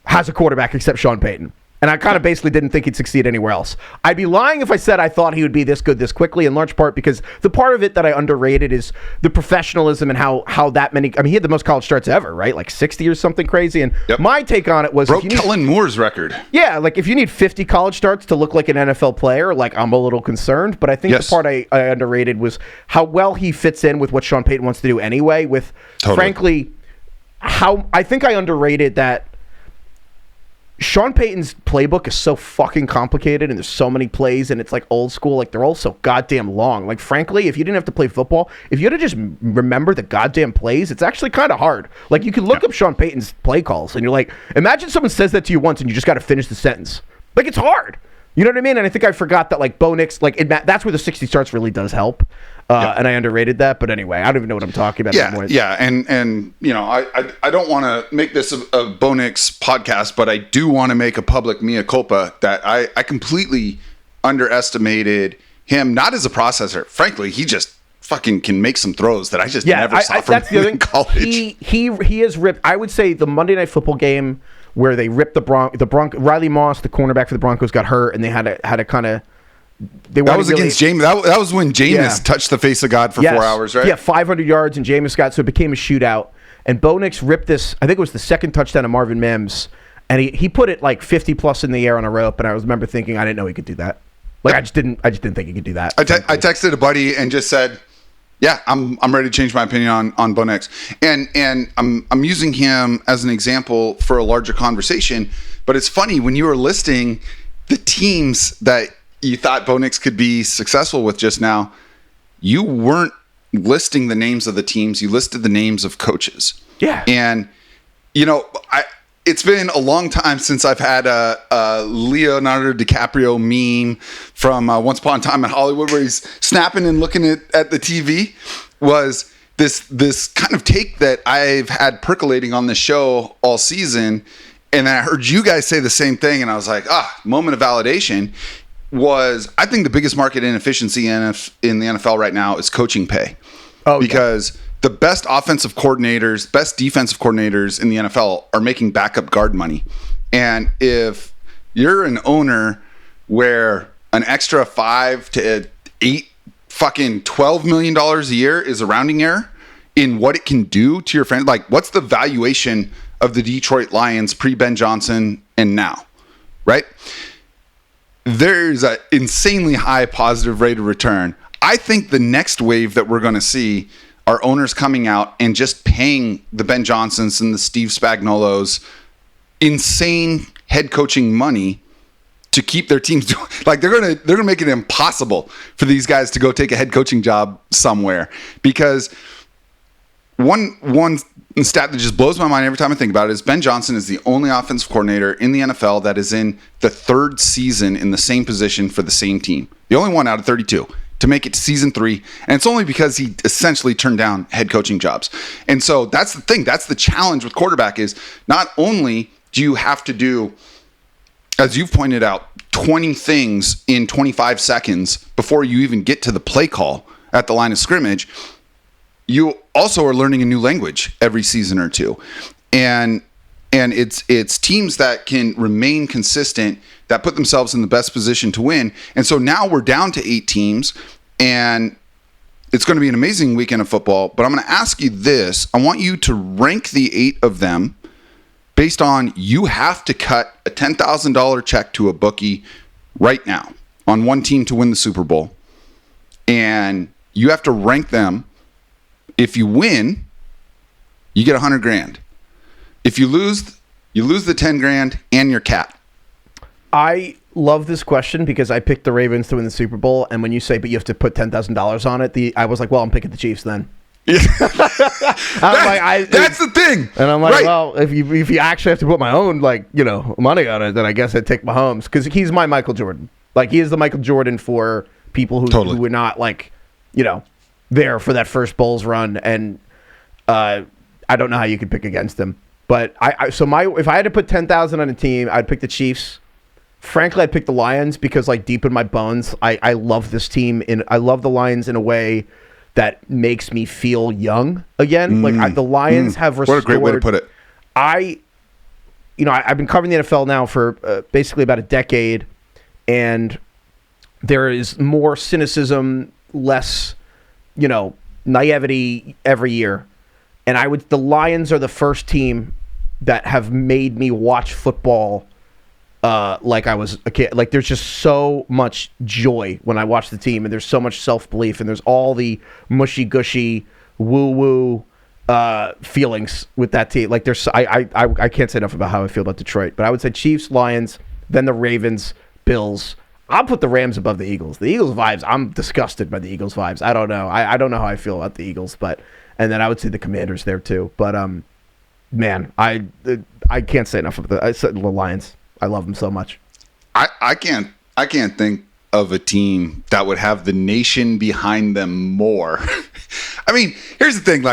has a quarterback except Sean Payton. And I kind of basically didn't think he'd succeed anywhere else. I'd be lying if I said I thought he would be this good this quickly, in large part because the part of it that I underrated is the professionalism and how that many... I mean, he had the most college starts ever, right? Like 60 or something crazy. And my take on it was... Broke Kellen Moore's record. Yeah, like if you need 50 college starts to look like an NFL player, like I'm a little concerned. But I think the part I underrated was how well he fits in with what Sean Payton wants to do anyway with, frankly, how... I think I underrated that Sean Payton's playbook is so fucking complicated and there's so many plays and it's like old school. Like they're all so goddamn long. Like frankly, if you didn't have to play football, if you had to just remember the goddamn plays, it's actually kind of hard. Like you can look up Sean Payton's play calls and you're like, imagine someone says that to you once and you just got to finish the sentence. Like it's hard. You know what I mean? And I think I forgot that like Bo Nix, like that's where the 60 starts really does help. And I underrated that. But anyway, I don't even know what I'm talking about anymore. Yeah. And I don't want to make this a Bo Nix podcast, but I do want to make a public mea culpa that I completely underestimated him, not as a processor. Frankly, he just fucking can make some throws that I just never saw from him in college. He has ripped, I would say, the Monday Night Football game where they ripped the Riley Moss, the cornerback for the Broncos, got hurt, and they had to kind of They That was against Jameis. That was when Jameis touched the face of God for 4 hours, right? Yeah, 500 yards, and Jameis got, so it became a shootout. And Bo Nix ripped this, I think it was the second touchdown of Marvin Mims, and he put it like 50-plus in the air on a rope, and I remember thinking, I didn't know he could do that. Like, I just didn't think he could do that. I texted a buddy and just said, yeah, I'm ready to change my opinion on Bo Nix. And I'm using him as an example for a larger conversation, but it's funny, when you were listing the teams that you thought Bo Nix could be successful with just now, you weren't listing the names of the teams, you listed the names of coaches. Yeah. And, it's been a long time since I've had a Leonardo DiCaprio meme from Once Upon a Time in Hollywood where he's snapping and looking at the TV. Was this kind of take that I've had percolating on the show all season. And I heard you guys say the same thing. And I was like, moment of validation. I think the biggest market inefficiency in the NFL right now is coaching pay. Because the best offensive coordinators, best defensive coordinators in the NFL are making backup guard money. And if you're an owner where an extra $5 to $8 fucking $12 million a year is a rounding error in what it can do to your friend, like what's the valuation of the Detroit Lions pre-Ben Johnson and now, right? There's an insanely high positive rate of return. I think the next wave that we're going to see are owners coming out and just paying the Ben Johnsons and the Steve Spagnuolos insane head coaching money to keep their teams doing. Like they're gonna make it impossible for these guys to go take a head coaching job somewhere. Because one stat that just blows my mind every time I think about it is Ben Johnson is the only offensive coordinator in the NFL that is in the third season in the same position for the same team. The only one out of 32 to make it to season 3. And it's only because he essentially turned down head coaching jobs. And so that's the thing. That's the challenge with quarterback is not only do you have to do, as you've pointed out, 20 things in 25 seconds before you even get to the play call at the line of scrimmage, you also are learning a new language every season or two. And it's teams that can remain consistent that put themselves in the best position to win. And so now we're down to 8 teams, and it's going to be an amazing weekend of football. But I'm going to ask you this. I want you to rank the 8 of them based on you have to cut a $10,000 check to a bookie right now on one team to win the Super Bowl. And you have to rank them. If you win, you get $100,000. If you lose the $10,000 and your cat. I love this question because I picked the Ravens to win the Super Bowl, and when you say, but you have to put $10,000 on it, I was like, well, I'm picking the Chiefs then. Yeah. That's the thing. And I'm like, well, if you actually have to put my own money on it, then I guess I'd take Mahomes because he's my Michael Jordan. Like he is the Michael Jordan for people who were not there for that first Bulls run, and I don't know how you could pick against him. But if I had to put 10,000 on a team, I'd pick the Chiefs. Frankly, I'd pick the Lions because, deep in my bones, I love this team, and I love the Lions in a way that makes me feel young again. The Lions have restored. What a great way to put it. I've been covering the NFL now for basically about a decade, and there is more cynicism, less, naivety every year. And the Lions are the first team that have made me watch football like I was a kid. Like there's just so much joy when I watch the team, and there's so much self-belief, and there's all the mushy-gushy, woo-woo feelings with that team. Like I can't say enough about how I feel about Detroit, but I would say Chiefs, Lions, then the Ravens, Bills. I'll put the Rams above the Eagles. The Eagles vibes, I'm disgusted by the Eagles vibes. I don't know. I don't know how I feel about the Eagles, and then I would say the Commanders there too. But man, I can't say enough of the Lions. I love them so much. I can't think of a team that would have the nation behind them more. I mean, here's the thing: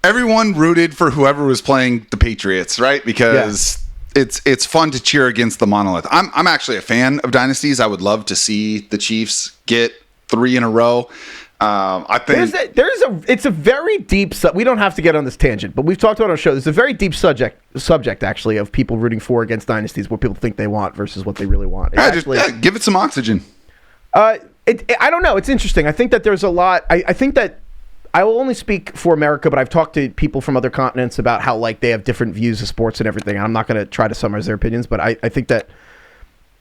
everyone rooted for whoever was playing the Patriots, right? Because it's fun to cheer against the monolith. I'm actually a fan of dynasties. I would love to see the Chiefs get 3 in a row. I think it's a very deep. We don't have to get on this tangent, but we've talked about on our show. There's a very deep subject actually of people rooting for against dynasties, what people think they want versus what they really want. Give it some oxygen. I don't know. It's interesting. I think that there's a lot. I think that I will only speak for America, but I've talked to people from other continents about how like they have different views of sports and everything. I'm not going to try to summarize their opinions, but I think that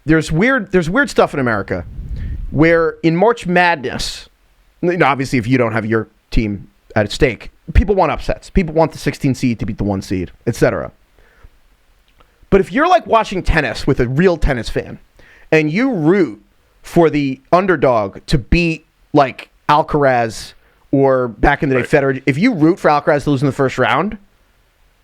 there's weird stuff in America where in March Madness, obviously if you don't have your team at stake, people want upsets. People want the 16 seed to beat the 1 seed, etc. But if you're like watching tennis with a real tennis fan and you root for the underdog to beat like Alcaraz or back in the day Federer, if you root for Alcaraz to lose in the first round,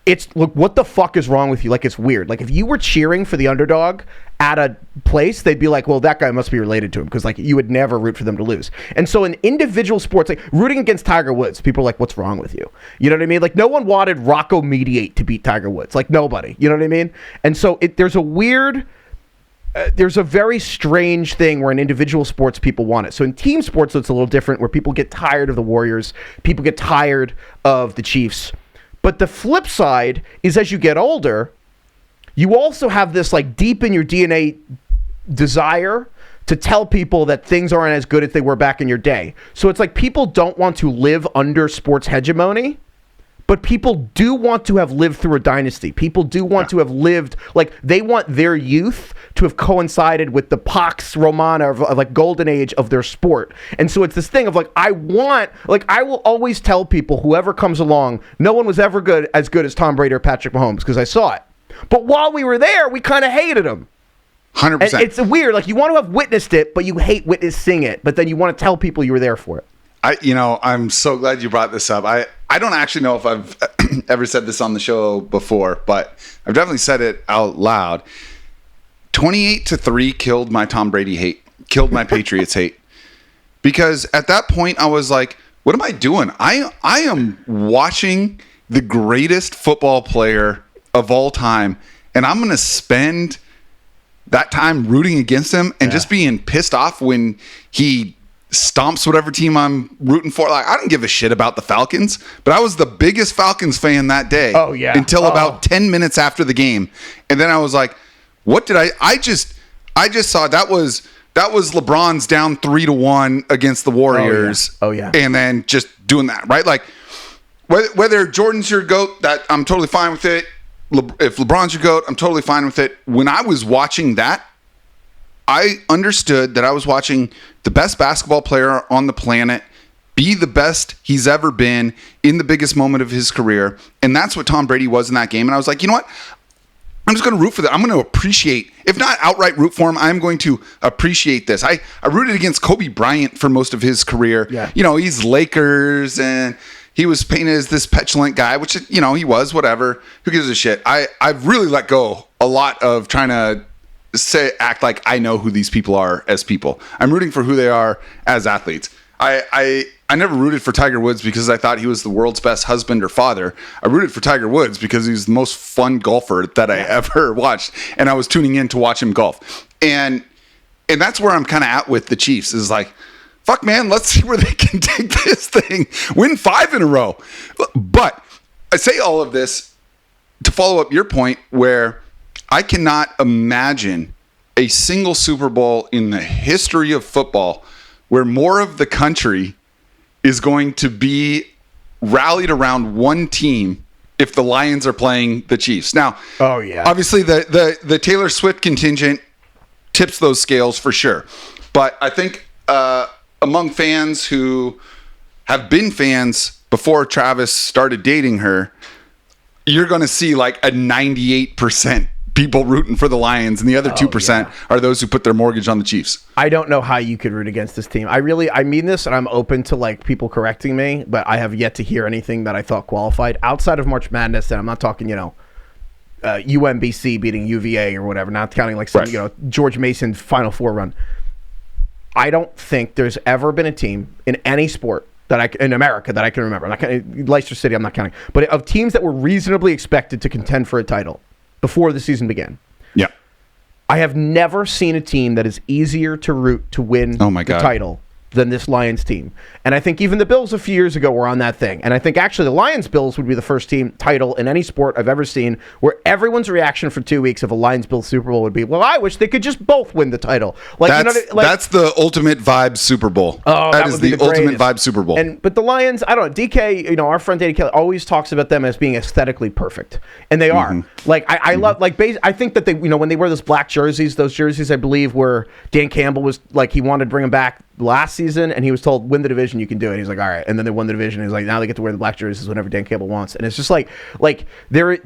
it's look, what the fuck is wrong with you? Like, it's weird. Like, if you were cheering for the underdog at a place, they'd be like, well, that guy must be related to him, because like you would never root for them to lose. And so in individual sports, like rooting against Tiger Woods, people are like, what's wrong with you? You know what I mean? Like, no one wanted Rocco Mediate to beat Tiger Woods. Like, nobody. You know what I mean? And so there's a weird... there's a very strange thing where in individual sports people want it. So in team sports, it's a little different, where people get tired of the Warriors, people get tired of the Chiefs. But the flip side is, as you get older, you also have this like deep in your DNA desire to tell people that things aren't as good as they were back in your day. So it's like people don't want to live under sports hegemony, but people do want to have lived through a dynasty. People do want to have lived, like, they want their youth to have coincided with the Pax Romana of like golden age of their sport. And so it's this thing of like, I will always tell people, whoever comes along, no one was ever as good as Tom Brady or Patrick Mahomes, because I saw it. But while we were there, we kind of hated him. 100%. And it's weird. Like, you want to have witnessed it, but you hate witnessing it. But then you want to tell people you were there for it. I'm so glad you brought this up. I don't actually know if I've ever said this on the show before, but I've definitely said it out loud. 28-3 killed my Tom Brady hate, killed my Patriots hate. Because at that point, I was like, what am I doing? I am watching the greatest football player of all time, and I'm going to spend that time rooting against him and just being pissed off when he stomps whatever team I'm rooting for. Like, I don't give a shit about the Falcons, but I was the biggest Falcons fan that day. Oh, yeah. Until about 10 minutes after the game. And then I was like, what did I just saw that was LeBron's down 3-1 against the Warriors. Oh, yeah. And then just doing that, right? Like, whether Jordan's your GOAT, that I'm totally fine with it. If LeBron's your GOAT, I'm totally fine with it. When I was watching that, I understood that I was watching the best basketball player on the planet be the best he's ever been in the biggest moment of his career. And that's what Tom Brady was in that game. And I was like, you know what? I'm just going to root for that. I'm going to appreciate, if not outright root for him, I'm going to appreciate this. I rooted against Kobe Bryant for most of his career. Yeah. You know, he's Lakers and he was painted as this petulant guy, which, you know, he was, whatever. Who gives a shit? I've really let go a lot of trying to act like I know who these people are as people. I'm rooting for who they are as athletes. I never rooted for Tiger Woods because I thought he was the world's best husband or father. I rooted for Tiger Woods because he's the most fun golfer that I ever watched, and I was tuning in to watch him golf. And that's where I'm kind of at with the Chiefs, is like, fuck, man, let's see where they can take this thing. Win 5 in a row. But I say all of this to follow up your point, where I cannot imagine a single Super Bowl in the history of football where more of the country is going to be rallied around one team if the Lions are playing the Chiefs. Now, obviously the Taylor Swift contingent tips those scales for sure. But I think among fans who have been fans before Travis started dating her, you're going to see like a 98% people rooting for the Lions, and the other 2% are those who put their mortgage on the Chiefs. I don't know how you could root against this team. I mean this, and I'm open to like people correcting me, but I have yet to hear anything that I thought qualified outside of March Madness. And I'm not talking, UMBC beating UVA or whatever, not counting like some, George Mason Final Four run. I don't think there's ever been a team in any sport in America that I can remember. Leicester City, I'm not counting, but of teams that were reasonably expected to contend for a title before the season began. Yeah. I have never seen a team that is easier to root to win the title than this Lions team. And I think even the Bills a few years ago were on that thing. And I think actually the Lions-Bills would be the first team title in any sport I've ever seen where everyone's reaction for 2 weeks of a Lions-Bills Super Bowl would be, well, I wish they could just both win the title. Like, that's the ultimate vibe Super Bowl. Oh, that is the ultimate vibe Super Bowl. But the Lions, I don't know, DK, our friend Danny Kelly always talks about them as being aesthetically perfect. And they are. Like, I love, like, I think that they, when they wear those black jerseys, those jerseys, I believe, were Dan Campbell was, like, he wanted to bring them back last season, and he was told, win the division, you can do it. He's like, all right. And then they won the division. He's like, now they get to wear the black jerseys whenever Dan Campbell wants. And it's just like they're,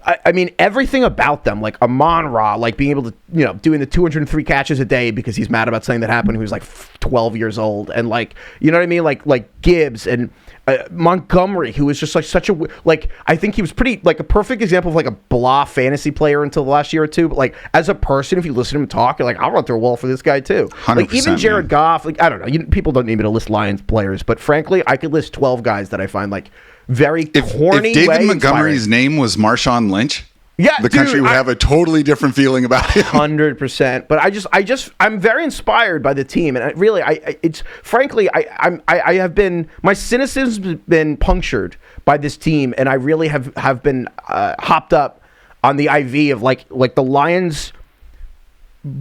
I mean, everything about them, like Amon-Ra, like being able to, doing the 203 catches a day because he's mad about something that happened when he was like 12 years old. And like, you know what I mean? Like Gibbs and Montgomery, who was just like such a, like, I think he was pretty, like a perfect example of like a blah fantasy player until the last year or two. But like as a person, if you listen to him talk, you're like, I'll run through a wall for this guy too. Like even Jared Goff, like, I don't know, people don't need me to list Lions players, but frankly, I could list 12 guys that I find like very corny. If David Montgomery's name was Marshawn Lynch, the country would have a totally different feeling about him. 100%. But I'm very inspired by the team, and it's frankly, I have been, my cynicism's been punctured by this team, and I really have been hopped up on the IV of like the Lions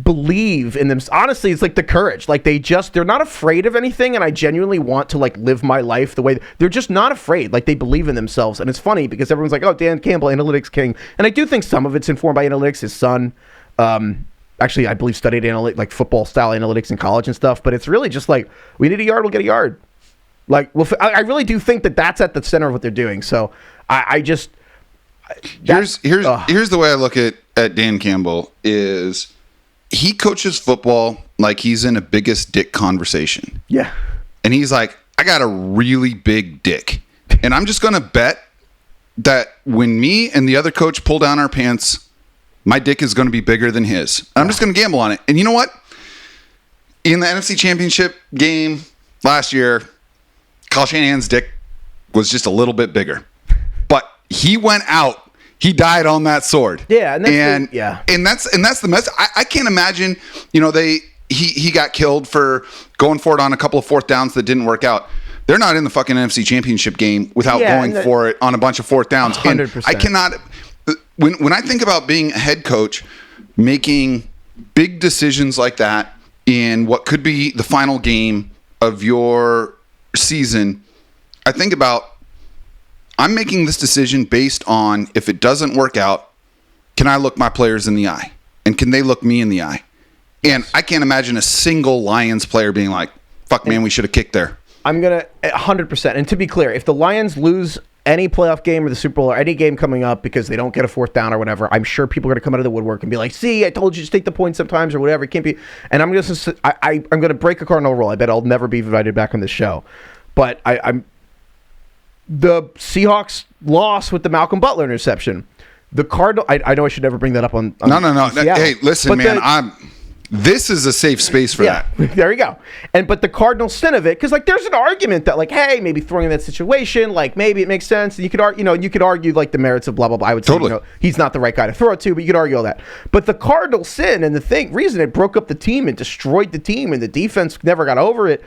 believe in them. Honestly, it's like the courage. Like they're not afraid of anything, and I genuinely want to like live my life the way they're just not afraid. Like they believe in themselves, and it's funny because everyone's like, "Oh, Dan Campbell, analytics king," and I do think some of it's informed by analytics. His son, actually, I believe studied like football style analytics in college and stuff. But it's really just like, we need a yard, we'll get a yard. Like, well, I really do think that that's at the center of what they're doing. So here's the way I look at Dan Campbell is, he coaches football like he's in a biggest dick conversation. Yeah. And he's like, I got a really big dick. And I'm just going to bet that when me and the other coach pull down our pants, my dick is going to be bigger than his. I'm just going to gamble on it. And you know what? In the NFC Championship game last year, Kyle Shanahan's dick was just a little bit bigger. But he went out. He died on that sword. Yeah, and that's the mess. I can't imagine. He got killed for going for it on a couple of fourth downs that didn't work out. They're not in the fucking NFC Championship game without going for it on a bunch of fourth downs. 100%. And I cannot. When I think about being a head coach, making big decisions like that in what could be the final game of your season, I think about, I'm making this decision based on, if it doesn't work out, can I look my players in the eye? And can they look me in the eye? And I can't imagine a single Lions player being like, fuck, man, we should have kicked there. I'm going to 100%. And to be clear, if the Lions lose any playoff game or the Super Bowl or any game coming up because they don't get a fourth down or whatever, I'm sure people are going to come out of the woodwork and be like, see, I told you to take the points sometimes or whatever. It can't be. And I'm going to break a cardinal rule. I bet I'll never be invited back on this show. But the Seahawks loss with the Malcolm Butler interception. The Cardinal. I know I should never bring that up on No. Seattle. Hey, listen, man. This is a safe space for that. There you go. But the cardinal sin of it, because like there's an argument that like, hey, maybe throwing in that situation, like maybe it makes sense. You could argue like the merits of blah blah blah. I would say he's not the right guy to throw it to, but you could argue all that. But the cardinal sin and the reason it broke up the team and destroyed the team and the defense never got over it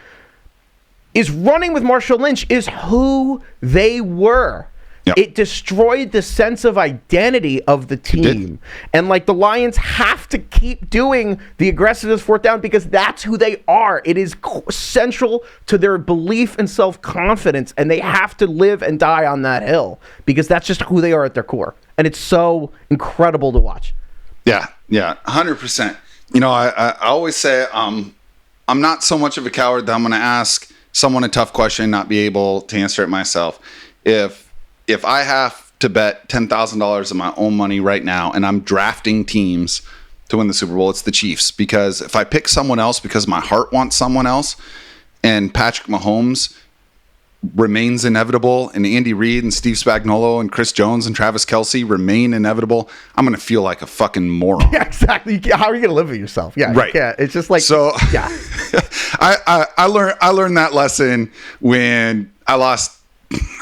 is running with Marshawn Lynch is who they were. Yep. It destroyed the sense of identity of the team. And like the Lions have to keep doing the aggressiveness fourth down because that's who they are. It is central to their belief and self-confidence, and they have to live and die on that hill because that's just who they are at their core. And it's so incredible to watch. Yeah, 100%. I always say I'm not so much of a coward that I'm going to ask someone a tough question and not be able to answer it myself. If I have to bet $10,000 of my own money right now and I'm drafting teams to win the Super Bowl, it's the Chiefs. Because if I pick someone else because my heart wants someone else and Patrick Mahomes remains inevitable and Andy Reid and Steve Spagnuolo and Chris Jones and Travis Kelce remain inevitable, I'm going to feel like a fucking moron. Yeah, exactly. How are you going to live with yourself? Yeah, right. Yeah, it's just like, so. Yeah. I learned that lesson when I lost.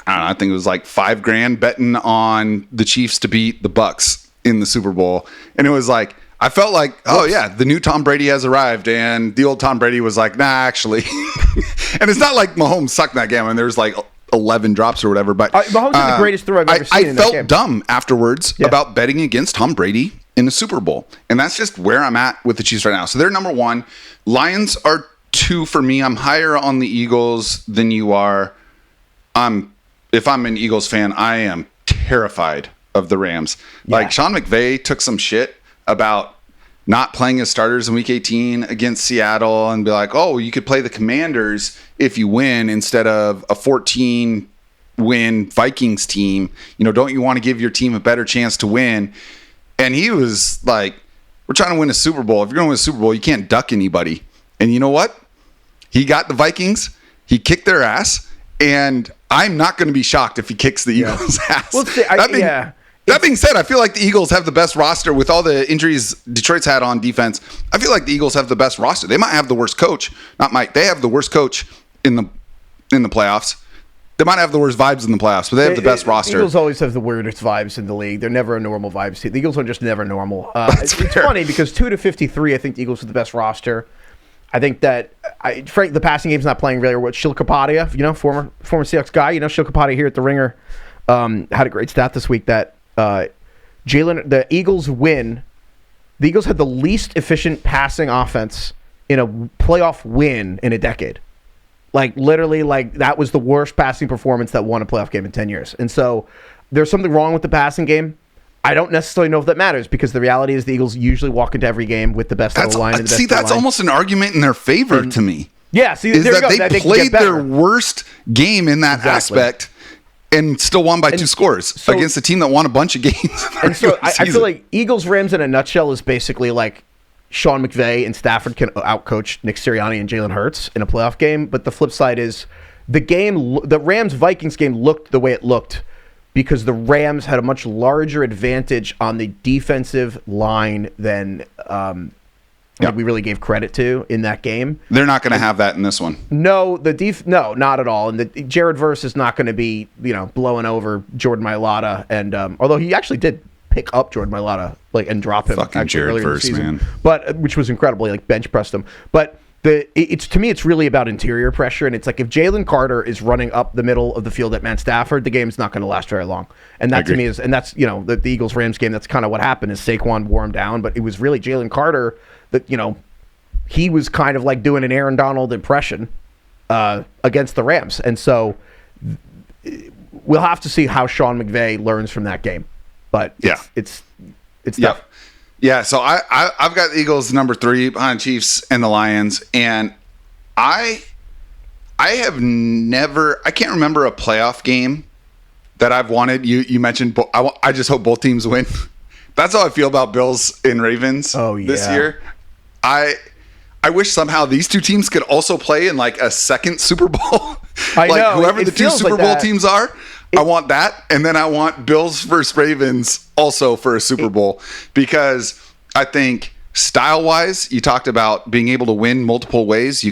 I think it was like $5,000 betting on the Chiefs to beat the Bucks in the Super Bowl. And it was like, I felt like, oh yeah, the new Tom Brady has arrived, and the old Tom Brady was like, nah, actually. And it's not like Mahomes sucked that game, and there's like 11 drops or whatever. But Mahomes is the greatest throw I've ever seen. I felt dumb afterwards about betting against Tom Brady in the Super Bowl, and that's just where I'm at with the Chiefs right now. So they're number 1. Lions are 2 for me. I'm higher on the Eagles than you are. If I'm an Eagles fan, I am terrified of the Rams. Like Sean McVay took some shit about not playing his starters in week 18 against Seattle and be like, oh, you could play the Commanders if you win instead of a 14 win Vikings team. You know, don't you want to give your team a better chance to win? And he was like, we're trying to win a Super Bowl. If you're going to win a Super Bowl, you can't duck anybody. And you know what? He got the Vikings. He kicked their ass. And I'm not going to be shocked if he kicks the Eagles' ass. Well, That being said, I feel like the Eagles have the best roster with all the injuries Detroit's had on defense. I feel like the Eagles have the best roster. They might have the worst coach. They have the worst coach in the playoffs. They might have the worst vibes in the playoffs, but they have the best roster. The Eagles always have the weirdest vibes in the league. They're never a normal vibes team. The Eagles are just never normal. It's funny because 2-53, I think the Eagles have the best roster. I think that Frank, the passing game's not playing really well. Shil Kapadia, former Seahawks guy, Shil Kapadia here at the Ringer, had a great stat this week that the Eagles win. The Eagles had the least efficient passing offense in a playoff win in a decade. Like literally, that was the worst passing performance that won a playoff game in 10 years. And so there's something wrong with the passing game. I don't necessarily know if that matters because the reality is the Eagles usually walk into every game with the best O-line and the best that's almost an argument in their favor to me. Yeah, see, is that they played their worst game in that aspect and still won by 2 scores against a team that won a bunch of games. And so I feel like Eagles Rams in a nutshell is basically like Sean McVay and Stafford can outcoach Nick Sirianni and Jalen Hurts in a playoff game. But the flip side is the Rams Vikings game looked the way it looked because the Rams had a much larger advantage on the defensive line than we really gave credit to in that game. They're not going to have that in this one. No, no, not at all. And Jared Verse is not going to be, blowing over Jordan Mailata. And although he actually did pick up Jordan Mailata and drop him fucking Jared Verse, man. But which was incredible. Bench pressed him. But to me, it's really about interior pressure, and it's like if Jalen Carter is running up the middle of the field at Matt Stafford, the game's not going to last very long. And that to me is, and that's the Eagles Rams game. That's kind of what happened. Is Saquon wore him down, but it was really Jalen Carter that he was kind of like doing an Aaron Donald impression against the Rams, and so we'll have to see how Sean McVay learns from that game. But it's tough. Yeah, so I've got the Eagles number 3 behind Chiefs and the Lions, and I have never, I can't remember a playoff game that I've wanted. You mentioned, I just hope both teams win. That's how I feel about Bills and Ravens this year. I wish somehow these 2 teams could also play in like a second Super Bowl. I know. Whoever the 2 Super Bowl teams are. I want that, and then I want Bills versus Ravens also for a Super Bowl because I think style-wise, you talked about being able to win multiple ways.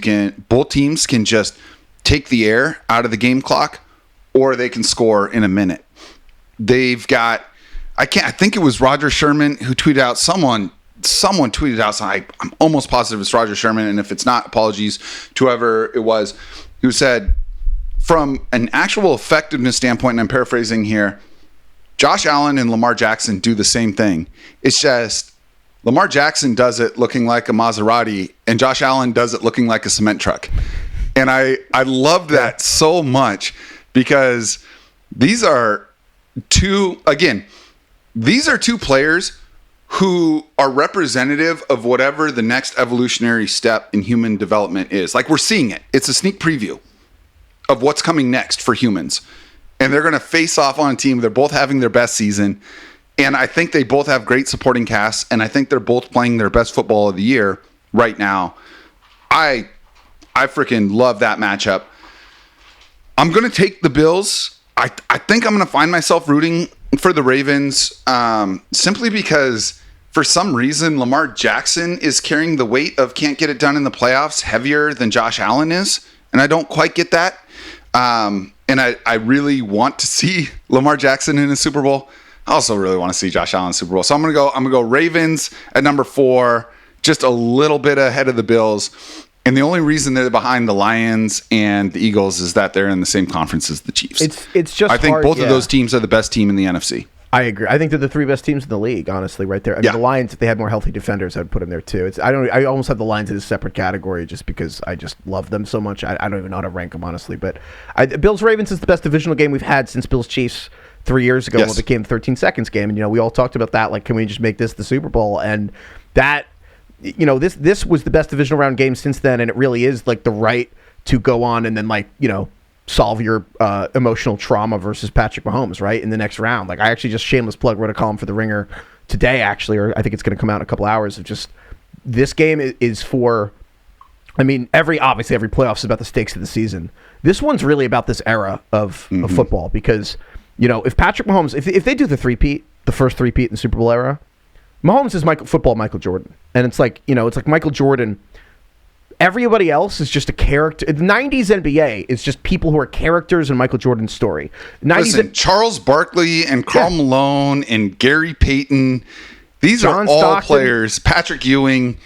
Both teams can just take the air out of the game clock, or they can score in a minute. They've got, I think it was Roger Sherman who tweeted out someone tweeted out something. I'm almost positive it's Roger Sherman, and if it's not, apologies to whoever it was, who said, from an actual effectiveness standpoint, and I'm paraphrasing here, Josh Allen and Lamar Jackson do the same thing. It's just Lamar Jackson does it looking like a Maserati, and Josh Allen does it looking like a cement truck. And I loved that so much because these are 2 players who are representative of whatever the next evolutionary step in human development is. Like, we're seeing it. It's a sneak preview of what's coming next for humans. And they're going to face off on a team. They're both having their best season. And I think they both have great supporting casts. And I think they're both playing their best football of the year right now. I freaking love that matchup. I'm going to take the Bills. I think I'm going to find myself rooting for the Ravens simply because for some reason Lamar Jackson is carrying the weight of can't get it done in the playoffs heavier than Josh Allen is. And I don't quite get that. And I really want to see Lamar Jackson in a Super Bowl. I also really want to see Josh Allen Super Bowl. So I'm gonna go Ravens at number 4, just a little bit ahead of the Bills. And the only reason they're behind the Lions and the Eagles is that they're in the same conference as the Chiefs. It's just I think hard, both of those teams are the best team in the NFC. I agree. I think they're the 3 best teams in the league, honestly, right there. I mean, the Lions, if they had more healthy defenders, I'd put them there too. I almost have the Lions in a separate category just because I just love them so much. I don't even know how to rank them, honestly. But Bills Ravens is the best divisional game we've had since Bills Chiefs 3 years ago when it became 13 seconds game. And we all talked about that. Like, can we just make this the Super Bowl? And that. This was the best divisional round game since then, and it really is like the right to go on and then solve your emotional trauma versus Patrick Mahomes, right, in the next round. Like, I actually just shameless plug wrote a column for The Ringer today, actually, or I think it's going to come out in a couple hours of just this game is for. I mean, obviously every playoff is about the stakes of the season. This one's really about this era of football because if Patrick Mahomes, if they do the first three-peat in the Super Bowl era. Mahomes is Michael Jordan. And it's like Michael Jordan. Everybody else is just a character. The 90s NBA is just people who are characters in Michael Jordan's story. Charles Barkley and Karl Malone and Gary Payton, these John are all Stockton. players. Patrick Ewing,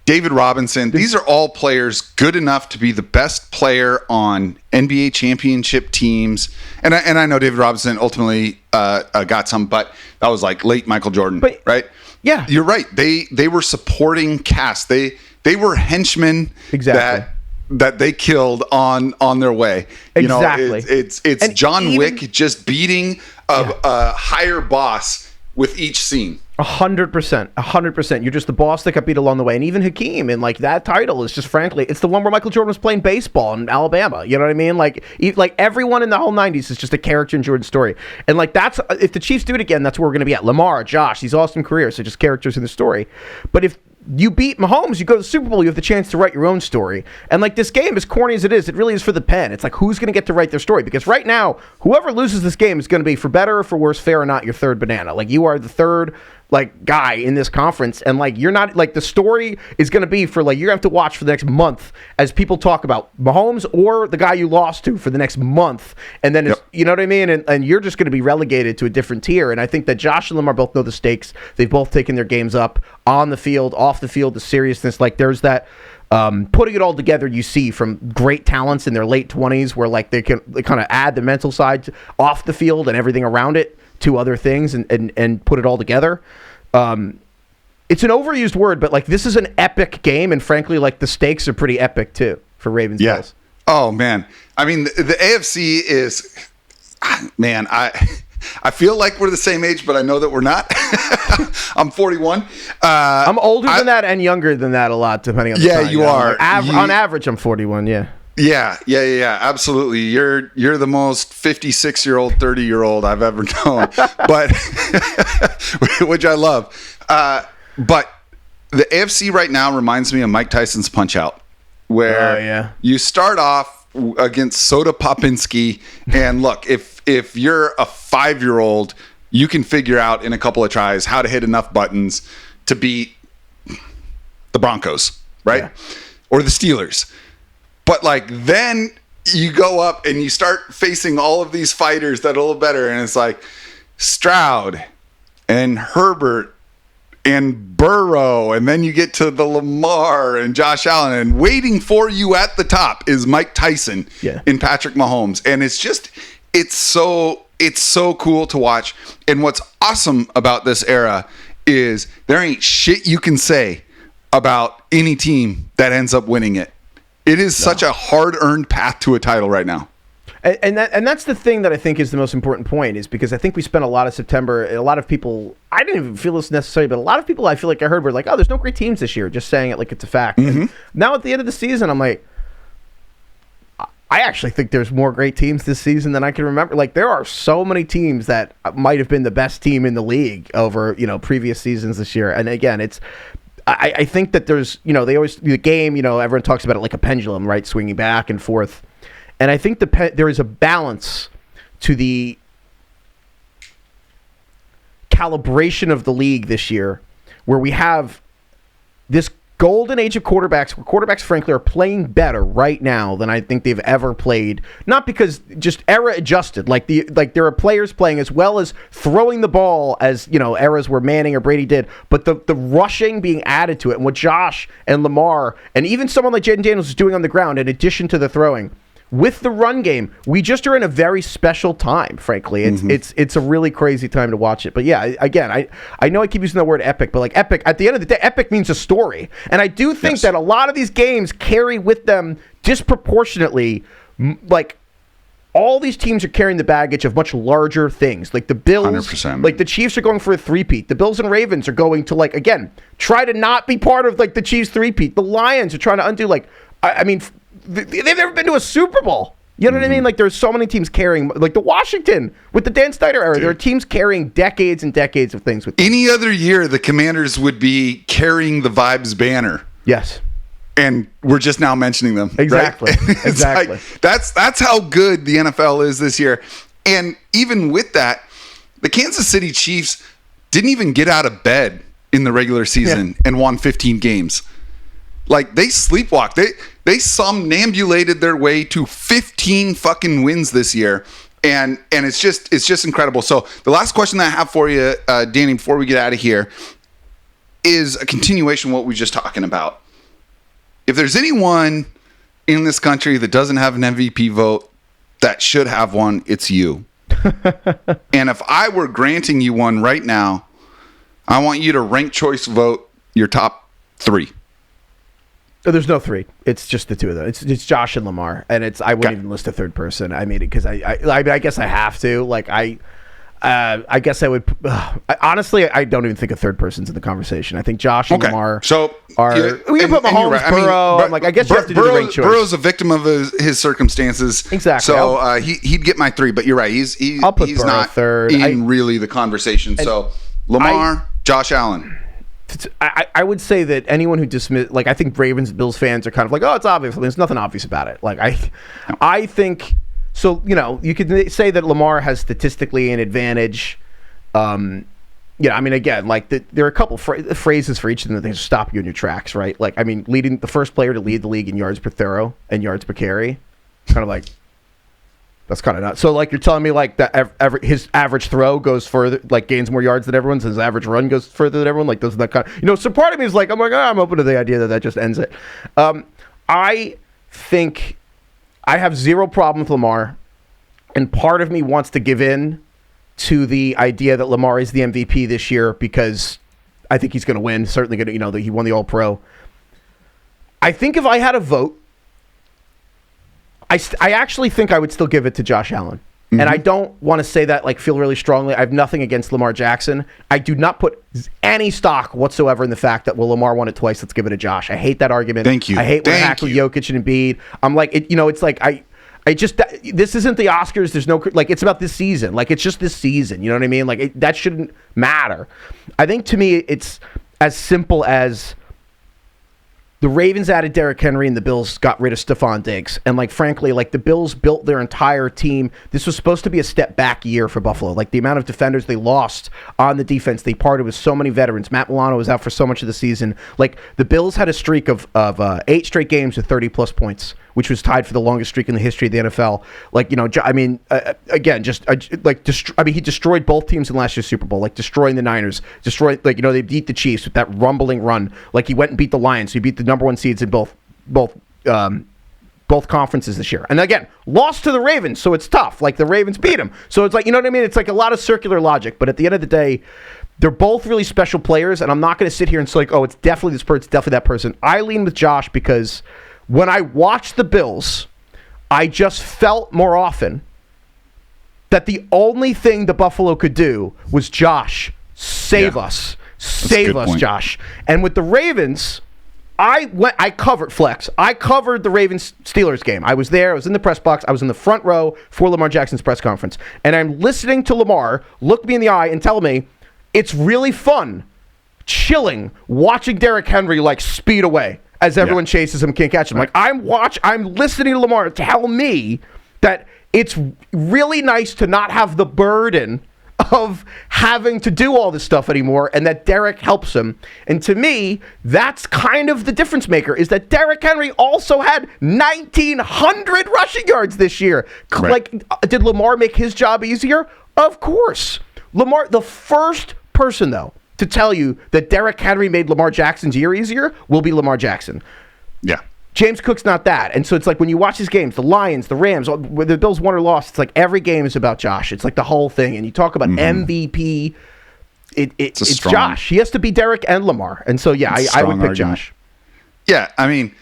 David Robinson, these are all players good enough to be the best player on NBA championship teams. And I know David Robinson ultimately got some, but that was like late Michael Jordan, right? Yeah, you're right. They were supporting cast. They were henchmen that they killed on their way. Exactly. It's John Wick just beating a higher boss with each scene. 100%. You're just the boss that got beat along the way. And even Hakeem, and that title is just, frankly, it's the one where Michael Jordan was playing baseball in Alabama. You know what I mean? Like everyone in the whole 90s is just a character in Jordan's story. And that's, if the Chiefs do it again, that's where we're going to be at. Lamar, Josh, these awesome careers, so just characters in the story. But if you beat Mahomes, you go to the Super Bowl, you have the chance to write your own story. And this game, as corny as it really is for the pen. It's like, who's going to get to write their story? Because right now, whoever loses this game is going to be, for better or for worse, fair or not, your third banana. You are the third guy in this conference, and you're not, the story is going to be for you're going to have to watch for the next month as people talk about Mahomes or the guy you lost to for the next month, and then you know what I mean, and you're just going to be relegated to a different tier. And I think that Josh and Lamar both know the stakes. They've both taken their games up on the field, off the field, the seriousness. There's that putting it all together you see from great talents in their late 20s where they kind of add the mental side off the field and everything around it to other things and put it all together. It's an overused word, but this is an epic game, and frankly, the stakes are pretty epic too for Ravens. Yeah. Bills. Oh man, I mean the AFC is, man, I feel like we're the same age, but I know that we're not. I'm 41. I'm older than that and younger than that a lot, depending on the time. You are. On average, I'm 41. Yeah. Yeah, absolutely. You're the most 56-year-old, 30-year-old I've ever known, but which I love. But the AFC right now reminds me of Mike Tyson's Punch-Out, where you start off against Soda Popinski, and look, if you're a 5-year-old, you can figure out in a couple of tries how to hit enough buttons to beat the Broncos, right? Yeah. Or the Steelers. But then you go up and you start facing all of these fighters that are a little better, and it's Stroud and Herbert and Burrow, and then you get to the Lamar and Josh Allen, and waiting for you at the top is Mike Tyson and Patrick Mahomes. And it's so cool to watch. And what's awesome about this era is there ain't shit you can say about any team that ends up winning it. It is such a hard-earned path to a title right now. And that's the thing that I think is the most important point, is because I think we spent a lot of September, a lot of people, I didn't even feel this necessarily, but a lot of people I feel like I heard were oh, there's no great teams this year, just saying it like it's a fact. Mm-hmm. And now at the end of the season, I'm like, I actually think there's more great teams this season than I can remember. There are so many teams that might have been the best team in the league over, previous seasons this year. And again, I think that there's, they always, the game, everyone talks about it like a pendulum, right? Swinging back and forth. And I think there is a balance to the calibration of the league this year where we have this golden age of quarterbacks, where quarterbacks, frankly, are playing better right now than I think they've ever played. Not because just era adjusted, like there are players playing as well as throwing the ball as eras where Manning or Brady did, but the rushing being added to it, and what Josh and Lamar and even someone like Jaden Daniels is doing on the ground, in addition to the throwing. With the run game, we just are in a very special time, frankly. It's a really crazy time to watch it. But yeah, again, I know I keep using the word epic, but like epic, at the end of the day, epic means a story. And I do think that a lot of these games carry with them disproportionately, like all these teams are carrying the baggage of much larger things. Like the Bills, 100%. Like the Chiefs are going for a three-peat. The Bills and Ravens are going to, like, again, try to not be part of like the Chiefs three-peat. The Lions are trying to undo, like, I mean, they've never been to a Super Bowl. You know what I mean? Like, there's so many teams carrying, like the Washington with the Dan Snyder era. There are teams carrying decades and decades of things with them. Any other year, the Commanders would be carrying the Vibes banner. Yes. And we're just now mentioning them. Exactly. Right? Exactly. Like, that's how good the NFL is this year. And even with that, the Kansas City Chiefs didn't even get out of bed in the regular season and won 15 games. Like, they sleepwalked. They somnambulated their way to 15 fucking wins this year. And it's just incredible. So the last question that I have for you, Danny, before we get out of here, is a continuation of what we were just talking about. If there's anyone in this country that doesn't have an MVP vote that should have one, it's you. And if I were granting you one right now, I want you to rank choice vote your top 3. There's no 3. It's just the 2 of them. It's Josh and Lamar, and I wouldn't even list a third person. I mean, because I guess I have to. Like I guess I would. Honestly, I don't even think a third person's in the conversation. I think Josh and Lamar are. We can put Mahomes, right. Burrow. I guess you have to do the rank choice. Burrow's a victim of his circumstances. Exactly. So he'd get my 3, but you're right. He's Burrow not third. in really the conversation. So Lamar, Josh Allen. I would say that anyone who dismiss, like, I think Ravens, Bills fans are kind of like, oh, it's obvious. There's nothing obvious about it. Like, I think, so, you could say that Lamar has statistically an advantage. I mean, again, like, there are a couple phrases for each of them that stop you in your tracks, right? Like, I mean, leading the first player to lead the league in yards per throw and yards per carry, kind of like, that's kind of nuts. So, like, you're telling me, like, that his average throw goes further, like, gains more yards than everyone's. His average run goes further than everyone. Like, doesn't that kind of, so part of me is like, I'm open to the idea that just ends it. I think I have zero problem with Lamar, and part of me wants to give in to the idea that Lamar is the MVP this year because I think he's going to win. Certainly going to, he won the All-Pro. I think if I had a vote, I actually think I would still give it to Josh Allen. Mm-hmm. And I don't want to say that, like, feel really strongly. I have nothing against Lamar Jackson. I do not put any stock whatsoever in the fact that, well, Lamar won it twice, let's give it to Josh. I hate that argument. Thank you. I hate when it hacked with Jokic and Embiid. I'm like, it's like, this isn't the Oscars. There's no, like, it's about this season. Like, it's just this season. You know what I mean? Like, that shouldn't matter. I think, to me, it's as simple as the Ravens added Derrick Henry and the Bills got rid of Stephon Diggs. And, like, frankly, like, the Bills built their entire team. This was supposed to be a step back year for Buffalo. Like, the amount of defenders they lost on the defense, they parted with so many veterans. Matt Milano was out for so much of the season. Like, the Bills had a streak of 8 straight games with 30-plus points, which was tied for the longest streak in the history of the NFL. Like, I mean, again, he destroyed both teams in last year's Super Bowl, like destroying the Niners, they beat the Chiefs with that rumbling run. Like, he went and beat the Lions. So he beat the number 1 seeds in both conferences this year. And again, lost to the Ravens, so it's tough. Like, the Ravens beat him. So it's like, you know what I mean? It's like a lot of circular logic. But at the end of the day, they're both really special players, and I'm not going to sit here and say, like, oh, it's definitely this person, it's definitely that person. I lean with Josh because when I watched the Bills, I just felt more often that the only thing the Buffalo could do was, Josh, save us. Save us, point. Josh. And with the Ravens, I covered Flex. I covered the Ravens-Steelers game. I was there. I was in the press box. I was in the front row for Lamar Jackson's press conference. And I'm listening to Lamar look me in the eye and tell me, it's really fun, chilling, watching Derrick Henry, like, speed away as everyone chases him, can't catch him. Right. Like, I'm listening to Lamar tell me that it's really nice to not have the burden of having to do all this stuff anymore, and that Derrick helps him. And to me, that's kind of the difference maker, is that Derrick Henry also had 1,900 rushing yards this year. Right. Like, did Lamar make his job easier? Of course. Lamar, the first person, though, to tell you that Derrick Henry made Lamar Jackson's year easier will be Lamar Jackson. Yeah. James Cook's not that. And so it's like when you watch his games, the Lions, the Rams, whether the Bills won or lost, it's like every game is about Josh. It's like the whole thing. And you talk about MVP, it's strong, Josh. He has to be Derrick and Lamar. And so, yeah, I would pick argument. Josh. Yeah, I mean,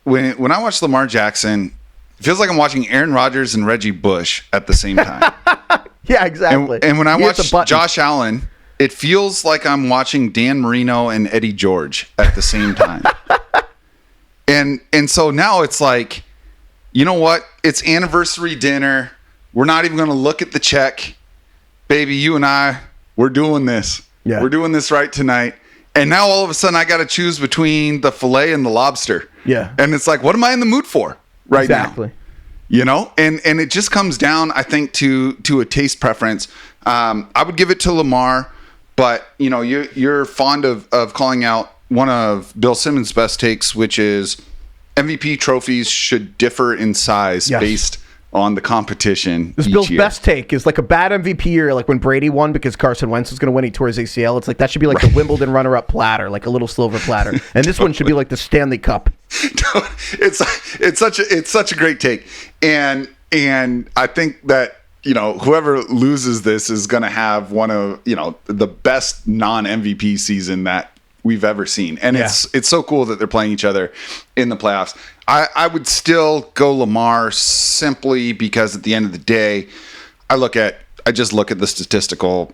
when I watch Lamar Jackson, it feels like I'm watching Aaron Rodgers and Reggie Bush at the same time. Yeah, exactly. And when I He hits watch a button. Josh Allen, it feels like I'm watching Dan Marino and Eddie George at the same time. And so now it's like, you know what? It's anniversary dinner. We're not even going to look at the check. Baby, you and I, we're doing this. Yeah. We're doing this right tonight. And now all of a sudden I got to choose between the filet and the lobster. Yeah. And it's like, what am I in the mood for right Exactly. now? You know? And it just comes down, I think, to a taste preference. I would give it to Lamar, but you know, you're fond of calling out one of Bill Simmons' best takes, which is MVP trophies should differ in size Yes. based on the competition. This each Bill's year. best take is like a bad MVP year, like when Brady won because Carson Wentz was going to win, he tore his ACL. It's like that should be like the Wimbledon runner-up platter, like a little silver platter. And this one should be like the Stanley Cup. it's such a great take, and I think that, you know, whoever loses this is going to have one of, you know, the best non-MVP season that we've ever seen. And Yeah. it's so cool that they're playing each other in the playoffs. I would still go Lamar simply because at the end of the day, I just look at the statistical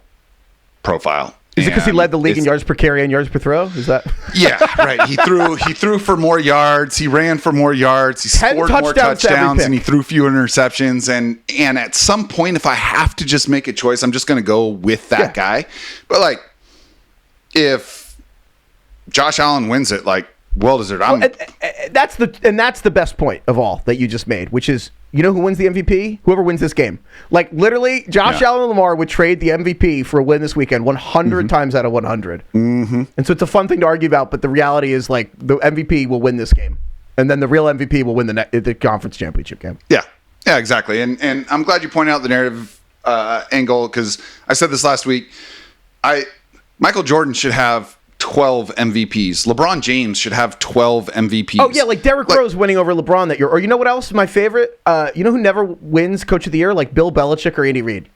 profile. Is it because he And led the league in it's- yards per carry and yards per throw? Is that? Yeah, right. He threw for more yards. He ran for more yards. He 10 scored more touchdowns to every touchdowns, and he pick. threw fewer interceptions. And at some point, if I have to just make a choice, I'm just going to go with that guy. But like, if Josh Allen wins it, like, well deserved. That's the best point of all that you just made, which is, you know who wins the MVP? Whoever wins this game. Like, literally, Josh Allen and Lamar would trade the MVP for a win this weekend 100 times out of 100. Mm-hmm. And so it's a fun thing to argue about, but the reality is, like, the MVP will win this game. And then the real MVP will win the conference championship game. Yeah, exactly. And I'm glad you pointed out the narrative angle, because I said this last week. Michael Jordan should have 12 MVPs. LeBron James should have 12 MVPs. Oh, yeah, like Derrick Rose winning over LeBron that year. Or you know what else is my favorite? You know who never wins Coach of the Year? Like Bill Belichick or Andy Reid.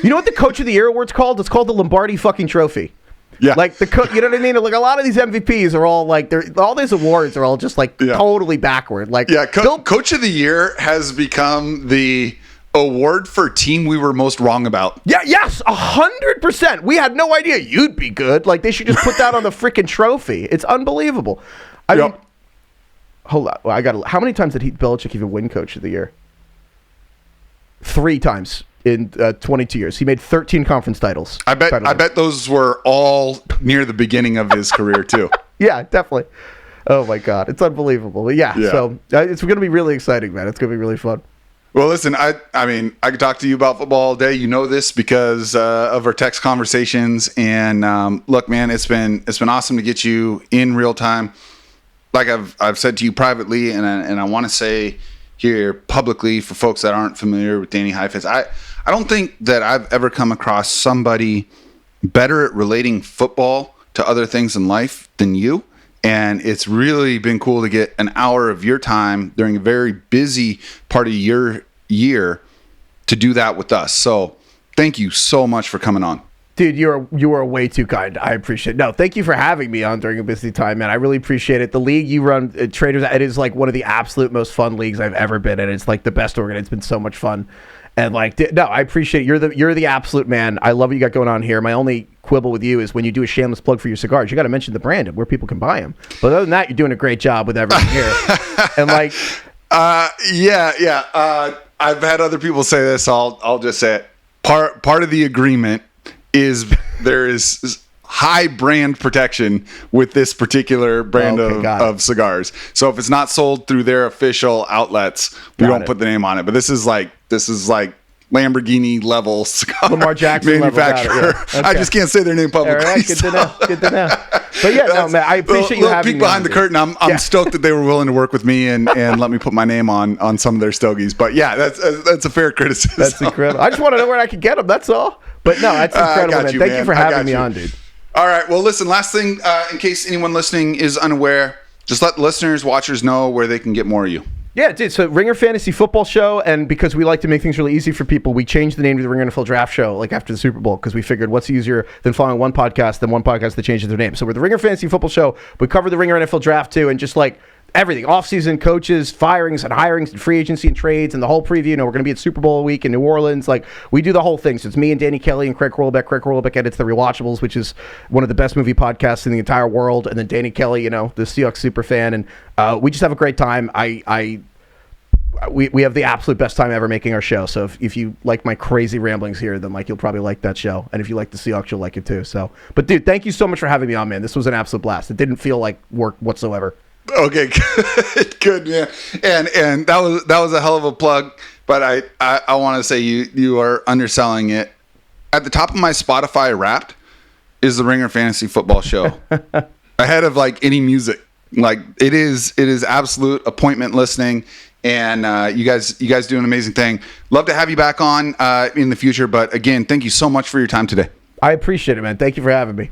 You know what the Coach of the Year award's called? It's called the Lombardi fucking Trophy. Yeah. Like you know what I mean? Like a lot of these MVPs are all like, all these awards are all just like totally backward. Like, yeah, Coach of the Year has become the award for team we were most wrong about. Yeah, yes, 100%. We had no idea you'd be good. Like, they should just put that on the freaking trophy. It's unbelievable. I mean, hold on. Well, how many times did Belichick even win Coach of the Year? 3 times in 22 years. He made 13 conference titles. I bet those were all near the beginning of his career too. Yeah, definitely. Oh my God, it's unbelievable. But yeah. So it's going to be really exciting, man. It's going to be really fun. Well, listen, I mean, I could talk to you about football all day. You know this because of our text conversations. And look, man, it's been awesome to get you in real time. Like I've said to you privately, and I want to say here publicly for folks that aren't familiar with Danny Heifetz, I don't think that I've ever come across somebody better at relating football to other things in life than you. And it's really been cool to get an hour of your time during a very busy part of your year to do that with us. So thank you so much for coming on. Dude, you are way too kind. I appreciate it. No, thank you for having me on during a busy time, man. I really appreciate it. The league you run, Traders, it is like one of the absolute most fun leagues I've ever been in. It's like the best organ. It's been so much fun. And like, no, I appreciate it. You're the absolute man. I love what you got going on here. My only quibble with you is when you do a shameless plug for your cigars, you got to mention the brand and where people can buy them. But other than that, you're doing a great job with everything here. And like, I've had other people say this. I'll just say it. Part of the agreement is there is high brand protection with this particular brand of cigars. So if it's not sold through their official outlets, we don't put the name on it. But this is like Lamborghini level cigar Lamar Jackson manufacturer. level, got it, yeah. I Okay. just can't say their name All publicly. right, good to know. Good to know. But yeah, no, man, I appreciate you having peek me. behind on, the dude. curtain. I'm Yeah. stoked that they were willing to work with me and let me put my name on some of their stogies. But yeah, that's a fair criticism. That's incredible. I just want to know where I can get them. That's all. But no, that's incredible, got man. you, Thank man. you for I got having me you. on, dude. All right. Well, listen, last thing, in case anyone listening is unaware, just let listeners, watchers know where they can get more of you. Yeah, dude. So Ringer Fantasy Football Show, and because we like to make things really easy for people, we changed the name to the Ringer NFL Draft Show, like after the Super Bowl, because we figured what's easier than following one podcast than one podcast that changes their name. So we're the Ringer Fantasy Football Show. We cover the Ringer NFL Draft too, and just like everything, offseason coaches, firings and hirings and free agency and trades and the whole preview. You know, we're going to be at Super Bowl week in New Orleans. Like, we do the whole thing. So it's me and Danny Kelly and Craig Rolbeck. Craig Rolbeck edits The Rewatchables, which is one of the best movie podcasts in the entire world. And then Danny Kelly, you know, the Seahawks super fan. And we just have a great time. We have the absolute best time ever making our show. So if you like my crazy ramblings here, then like you'll probably like that show. And if you like the Seahawks, you'll like it too. So, but dude, thank you so much for having me on, man. This was an absolute blast. It didn't feel like work whatsoever. Okay, good, man. And that was a hell of a plug. But I want to say you are underselling it. At the top of my Spotify Wrapped is the Ringer Fantasy Football Show, ahead of like any music. Like it is absolute appointment listening. And you guys do an amazing thing. Love to have you back on in the future. But again, thank you so much for your time today. I appreciate it, man. Thank you for having me.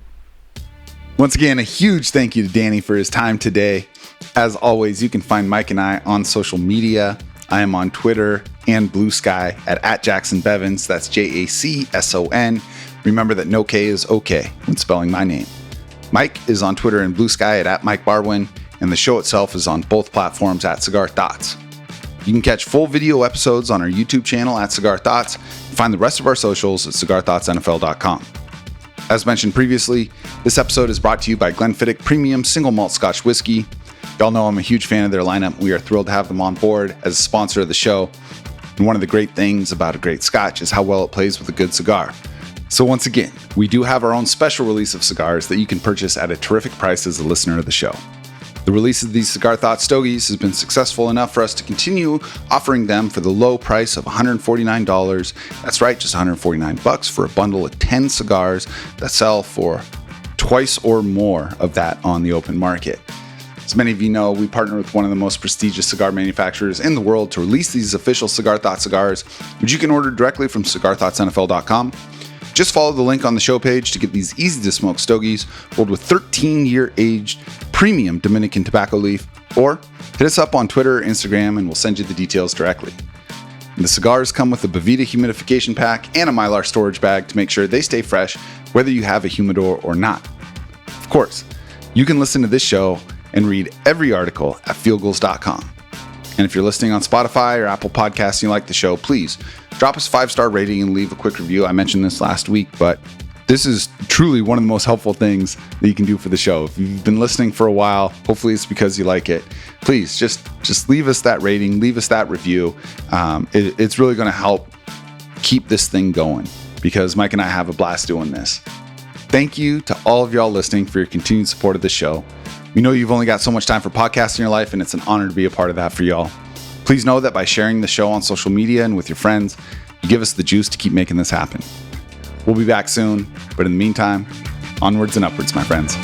Once again, a huge thank you to Danny for his time today. As always, you can find Mike and I on social media. I am on Twitter and Blue Sky at Jackson Bevins. That's JACSON. Remember that no K is okay when spelling my name. Mike is on Twitter and Blue Sky at Mike Barwin, and the show itself is on both platforms at Cigar Thoughts. You can catch full video episodes on our YouTube channel at Cigar Thoughts and find the rest of our socials at cigarthoughtsnfl.com. As mentioned previously, this episode is brought to you by Glenfiddich Premium Single Malt Scotch Whiskey. Y'all know I'm a huge fan of their lineup. We are thrilled to have them on board as a sponsor of the show. And one of the great things about a great Scotch is how well it plays with a good cigar. So once again, we do have our own special release of cigars that you can purchase at a terrific price as a listener of the show. The release of these Cigar Thoughts Stogies has been successful enough for us to continue offering them for the low price of $149. That's right, just $149 for a bundle of 10 cigars that sell for twice or more of that on the open market. As many of you know, we partner with one of the most prestigious cigar manufacturers in the world to release these official Cigar Thoughts cigars, which you can order directly from cigarthoughtsnfl.com. Just follow the link on the show page to get these easy-to-smoke stogies rolled with 13-year aged premium Dominican tobacco leaf, or hit us up on Twitter or Instagram and we'll send you the details directly. And the cigars come with a Boveda humidification pack and a Mylar storage bag to make sure they stay fresh whether you have a humidor or not. Of course, you can listen to this show and read every article at fieldgoals.com. And if you're listening on Spotify or Apple Podcasts and you like the show, please drop us a 5-star rating and leave a quick review. I mentioned this last week, but this is truly one of the most helpful things that you can do for the show. If you've been listening for a while, hopefully it's because you like it. Please just leave us that rating, leave us that review. It's really going to help keep this thing going because Mike and I have a blast doing this. Thank you to all of y'all listening for your continued support of the show. We know you've only got so much time for podcasts in your life, and it's an honor to be a part of that for y'all. Please know that by sharing the show on social media and with your friends, you give us the juice to keep making this happen. We'll be back soon, but in the meantime, onwards and upwards, my friends.